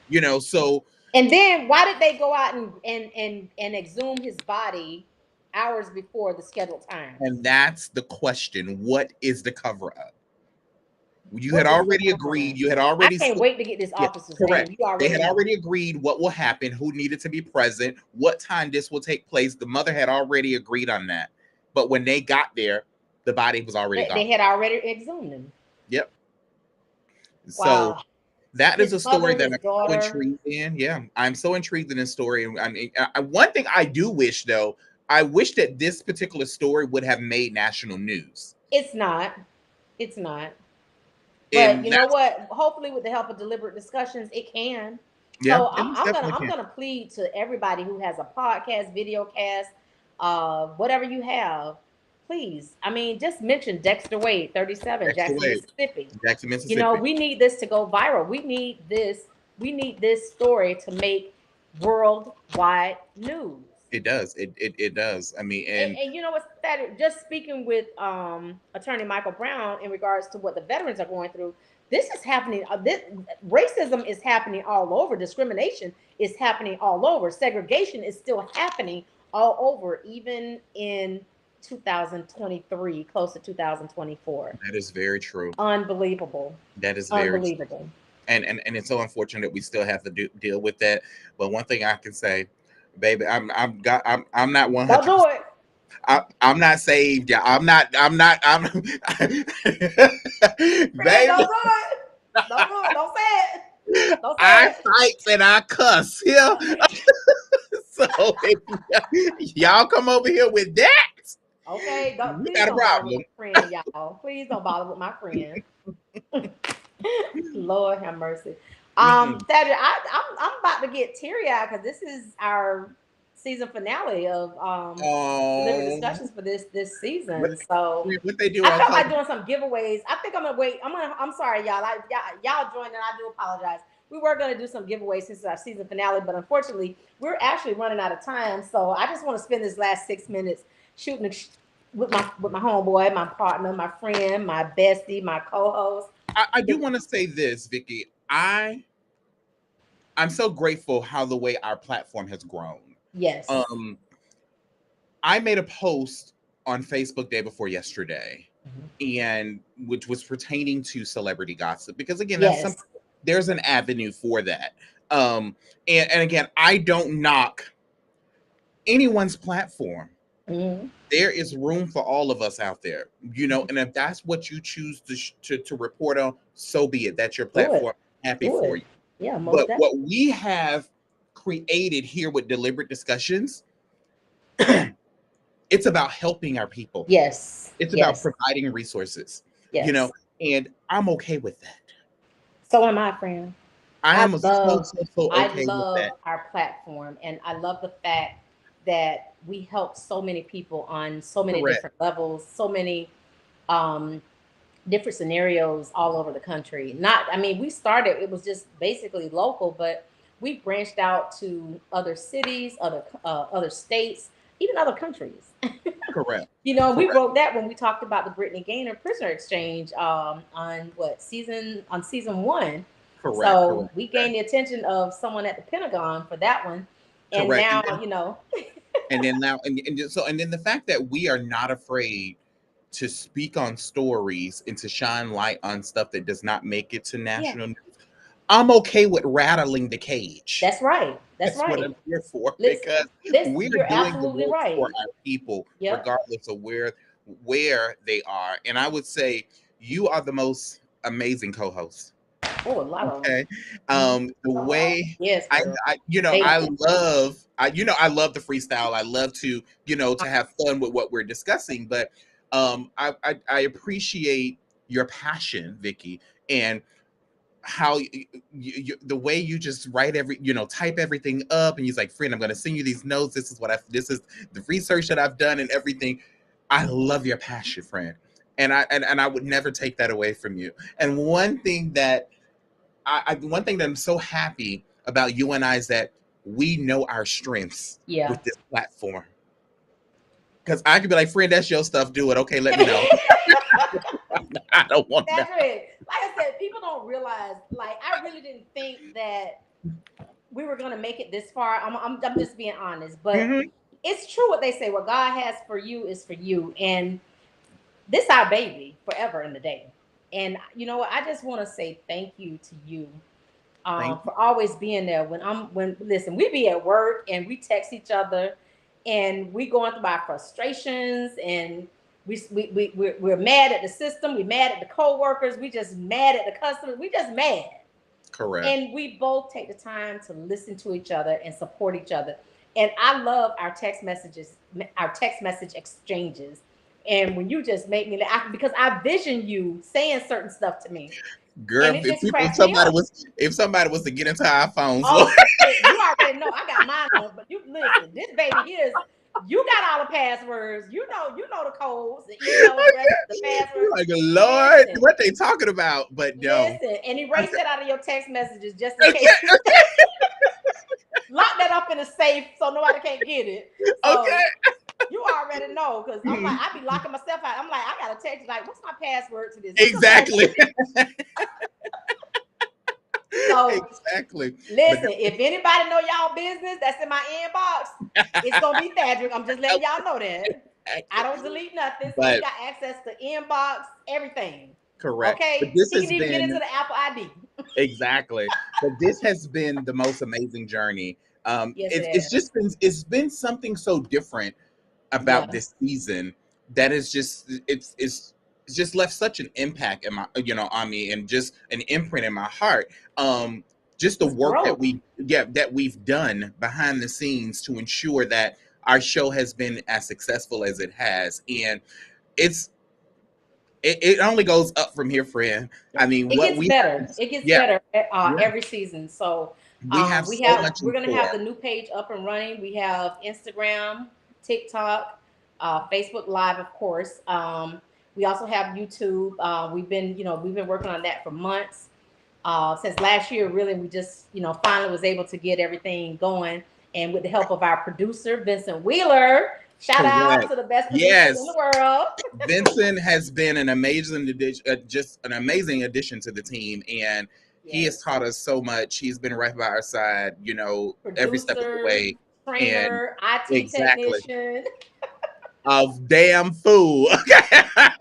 Yeah. So. And then why did they go out and exhume his body hours before the scheduled time? And that's the question. What is the cover up? You had already agreed. You had already. I can't wait to get this officer's correct. name. They had already agreed what will happen, who needed to be present, what time this will take place. The mother had already agreed on that. But when they got there, the body was already gone. They had already exhumed him. Yep. Wow. So that is a story that I'm so intrigued in. Yeah, I'm so intrigued in this story. One thing I do wish, though, I wish that this particular story would have made national news. It's not. It's not. But you know what? Hopefully, with the help of deliberate discussions, it can. Yeah, so I'm gonna plead to everybody who has a podcast, video cast, whatever you have. Please, just mention Dexter Wade, 37, Jackson, Mississippi. Jackson, Mississippi. We need this to go viral. We need this story to make worldwide news. It does. It does. And you know what's that? Just speaking with Attorney Michael Brown in regards to what the veterans are going through, this is happening. Racism is happening all over. Discrimination is happening all over. Segregation is still happening all over, even in 2023, close to 2024. That is very true. Unbelievable. That is very unbelievable. True. And it's so unfortunate we still have to deal with that. But one thing I can say, baby, I'm not 100%. Don't do it. I'm not saved. Yeah, I'm baby. Don't do it. Don't say it. Don't say I fight and I cuss. Yeah. So if y'all come over here with that. Okay, you got a problem. Friend, y'all. Please don't bother with my friend. Lord have mercy. Saturday, I'm about to get teary-eyed because this is our season finale of deliberate discussions for this season. So what they do? I felt like doing some giveaways. I think I'm gonna wait. I'm sorry, y'all. Y'all joined, and I do apologize. We were gonna do some giveaways since it's our season finale, but unfortunately, we're actually running out of time. So I just want to spend this last 6 minutes shooting with my homeboy, my partner, my friend, my bestie, my co-host. I do want to say this, Vicky. I'm so grateful how the way our platform has grown. Yes. I made a post on Facebook day before yesterday, and which was pertaining to celebrity gossip, because again, there's an avenue for that. And again, I don't knock anyone's platform. Mm-hmm. There is room for all of us out there, and if that's what you choose to report on, so be it. That's your platform. Happy for you. Yeah, but what we have created here with Deliberate Discussions, it's about helping our people. Yes. It's about Yes. providing resources, you know, Yes. and I'm okay with that. So am I, friend. I I am love so I okay with love that. our platform, and I love the fact that we help so many people on so many Correct. different levels, so many um different scenarios all over the country. Not, I mean, we started, it was just basically local, but we branched out to other cities, other states, even other countries. Correct. You know, we Correct. wrote that when we talked about the Brittany Gaynor prisoner exchange on season one. Correct. So Correct. we gained the attention of someone at the Pentagon for that one, and Correct. now you know, And then now and then the fact that we are not afraid to speak on stories and to shine light on stuff that does not make it to yeah, national news. I'm okay with rattling the cage. that's right, that's That's what right. I'm here for Let's because we're you're doing the absolutely work for right. our people, Yep. regardless of where they are. And I would say you are the most amazing co-host. Oh, a lot of them. Okay. Mhm. The way Yes, girl. I They I love the freestyle. I love to, to have fun with what we're discussing, but I appreciate your passion, Vicky, and how the way you just write type everything up, and he's like, friend, I'm going to send you these notes. This is the research that I've done and everything. I love your passion, friend. And I would never take that away from you. And one thing that I'm so happy about you and I is that we know our strengths yeah. with this platform. Because I could be like, friend, that's your stuff. Do it. Okay, let me know. I don't want that. That's right. Like I said, people don't realize. Like I really didn't think that we were gonna make it this far. I'm just being honest, but Mhm. it's true what they say. What God has for you is for you, and this our baby forever in the day. And you know what? I just want to say thank you to you Thank you. for always being there when listen, we be at work and we text each other and we going through our frustrations and we're mad at the system, we mad at the co-workers, we just mad at the customers, we just mad. Correct. And we both take the time to listen to each other and support each other. And I love our text message exchanges. And when you just make me laugh, because I vision you saying certain stuff to me, and Girl, it just cracks me up. if somebody was to get into our phones, Lord, Oh, you already know I got mine on, but you listen, this baby here is you got all the passwords, you know the codes, the email addresses, the you're passwords. like, Lord, Listen, what they talking about? But no. listen, and erase Okay. that out of your text messages just in case. Lock that up in a safe so nobody can't get it. So Okay. you already know, because I'm like, Mhm. I be locking myself out. I'm like, I gotta text you, like, what's my password to this? What's your Exactly. password? So Exactly. But listen, if anybody know y'all business that's in my inbox, it's gonna be Thadrick. I'm just letting y'all know that. I don't delete nothing, so he but got access to inbox, everything. correct. But Okay, this he can has even get into been the Apple ID. exactly. But this has been the most amazing journey. Yes, it It's is. just been something so different about Yeah, this season that is just it's just left such an impact in my on me and just an imprint in my heart. Just the it's work that growth. we've done behind the scenes to ensure that our show has been as successful as it has, and it's it only goes up from here, friend. I mean, It what gets we better. It gets yeah, better yeah, every season. So we have so much in we're gonna have store. the new page up and running. We have Instagram, TikTok, Facebook Live, of course. We also have YouTube. We've been working on that for months. Since last year, really, we just finally was able to get everything going, and with the help of our producer Vincent Wheeler. Shout out Correct. to the best producers in the Yes, world. Vincent has been an amazing addition, just an amazing addition to the team, and he has Yes, taught us so much. He's been right by our side, every step of the producer, way. And trainer, IT exactly, technician. of damn fool.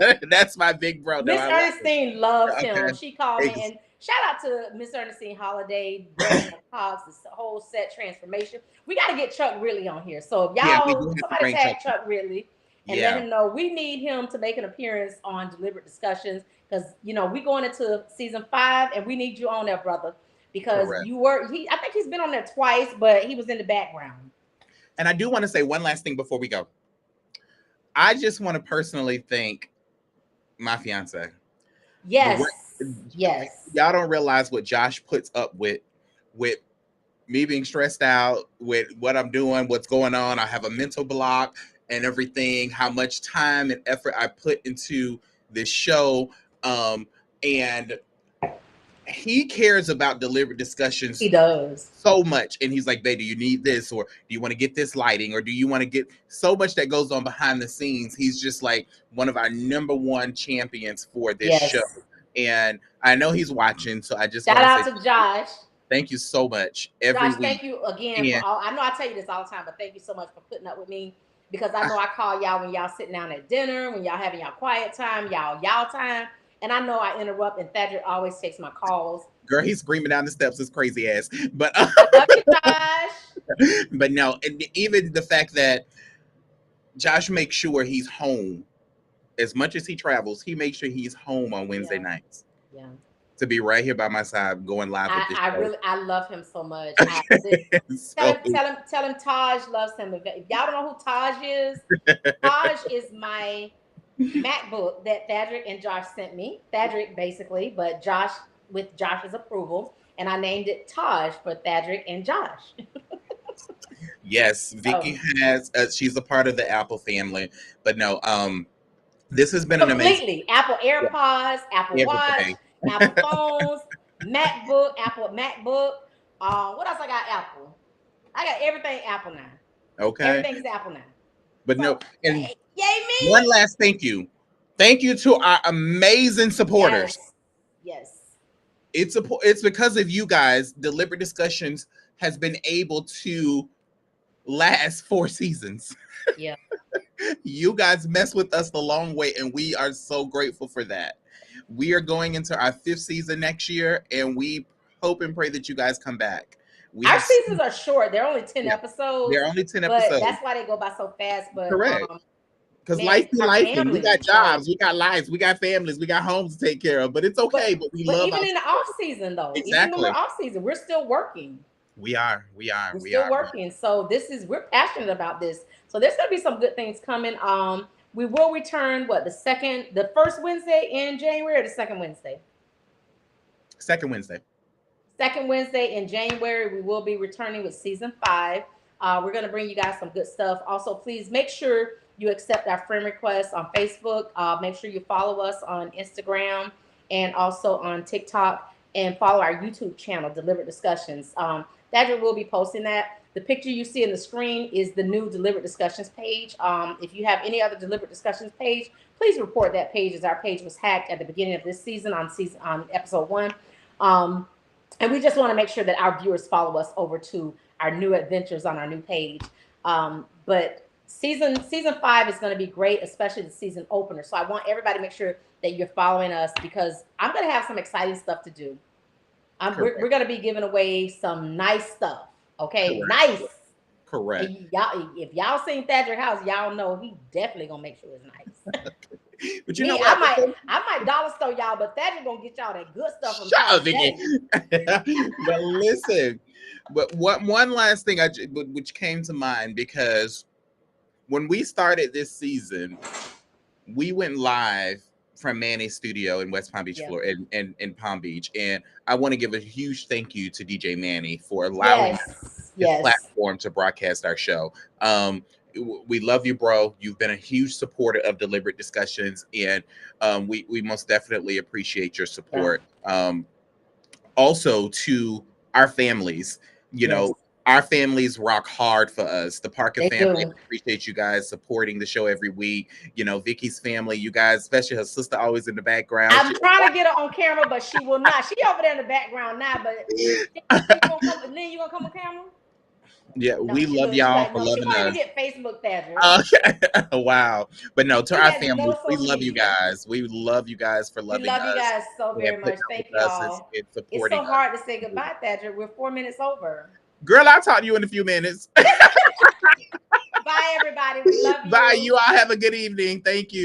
Okay, that's my big bro. No, Miss I love it. Ernestine loves him. Okay, She called me, Ex- and shout out to Miss Ernestine Holiday, Brandon Cox, the whole set transformation. We got to get Chuck Ridley on here. So if yeah, we do y'all, have to somebody bring Chuck. tag Chuck Ridley and let Yeah, him know we need him to make an appearance on Deliberate Discussions, because we going into season 5 and we need you on there, brother. because Correct. I think he's been on there twice, but he was in the background. And I do want to say one last thing before we go. I just want to personally thank my fiance. Yes. Yes. Y'all don't realize what Josh puts up with me being stressed out, with what I'm doing, what's going on. I have a mental block and everything, how much time and effort I put into this show. And he cares about deliberate discussions. He does so much. And he's like, babe, do you need this? Or do you want to get this lighting? Or do you want to get so much that goes on behind the scenes? He's just like one of our number one champions for this show. And I know he's watching. So I just shout out to Josh. Thank you so much. Josh, thank you again. For all, I know I tell you this all the time, but thank you so much for putting up with me, because I know I call y'all when y'all sitting down at dinner, when y'all having y'all quiet time, y'all time. And I know I interrupt, and Thaddeus always takes my calls. Girl, he's screaming down the steps, his crazy ass. But I love you, Josh. But no, even the fact that Josh makes sure he's home as much as he travels, he makes sure he's home on Wednesday nights. Yeah. To be right here by my side, going live with this show. I love him so much. Tell him Taj loves him. If y'all don't know who Taj is, Taj is my MacBook that Thaddeus and Josh sent me. Thaddeus basically, but Josh with Josh's approval, and I named it Taj for Thaddeus and Josh. Yes, Vicky has. She's a part of the Apple family, but no. This has been an amazing Apple AirPods, Apple Watch, Apple phones, MacBook, Apple MacBook. What else I got? Apple. I got everything Apple now. Okay. Everything's Apple now. But so, no, and yay me. One last thank you. Thank you to our amazing supporters. Yes. It's because of you guys, Deliberate Discussions has been able to last 4 seasons. Yeah. You guys mess with us the long way, and we are so grateful for that. We are going into our 5th season next year, and we hope and pray that you guys come back. Our seasons are short. They're only 10 episodes. They're only 10 episodes. That's why they go by so fast. But correct. Because life be life, and we got jobs, we got lives, we got families, we got homes to take care of. But it's okay. But we love. Even in the off season, though, exactly. Even when we're off season, we're still working. We are. We're still working. So we're passionate about this. So there's gonna be some good things coming. We will return the first Wednesday in January, or the second Wednesday? Second Wednesday. Second Wednesday in January, we will be returning with season 5. We're gonna bring you guys some good stuff. Also, please make sure you accept our friend requests on Facebook. Make sure you follow us on Instagram and also on TikTok, and follow our YouTube channel, Deliberate Discussions. Thaddeus will be posting that. The picture you see in the screen is the new Deliberate Discussions page. If you have any other Deliberate Discussions page, please report that page, as our page was hacked at the beginning of this season on episode 1. And we just want to make sure that our viewers follow us over to our new adventures on our new page. But season 5 is going to be great, especially the season opener. So I want everybody to make sure that you're following us, because I'm going to have some exciting stuff to do. We're going to be giving away some nice stuff. Okay, correct. Nice. Correct. And if y'all seen Thaddeus' house, y'all know he definitely gonna make sure it's nice. But you know what? I might dollar store y'all, but Thaddeus gonna get y'all that good stuff from Shut up, Vicky. But listen, but one last thing which came to mind, because when we started this season, we went live from Manny's studio in West Palm Beach, Florida, in Palm Beach, and I want to give a huge thank you to DJ Manny for allowing his platform to broadcast our show. We love you, bro. You've been a huge supporter of Deliberate Discussions, and we most definitely appreciate your support. Also to our families, you know, our families rock hard for us. The Parker family, appreciate you guys supporting the show every week. You know, Vicky's family, you guys, especially her sister, always in the background. I'm trying to get her on camera, but she will not. She over there in the background now, but then you gonna come on camera? Yeah, no, we love y'all for loving us. She want to get Facebook, Thaddeus. Okay. Wow. But no, to our family, we love you guys. We love you guys for loving us. We love you guys so very much. Thank y'all. It's so hard to say goodbye, Thaddeus. We're 4 minutes over. Girl, I'll talk to you in a few minutes. Bye, everybody. We love you. Bye. You all have a good evening. Thank you.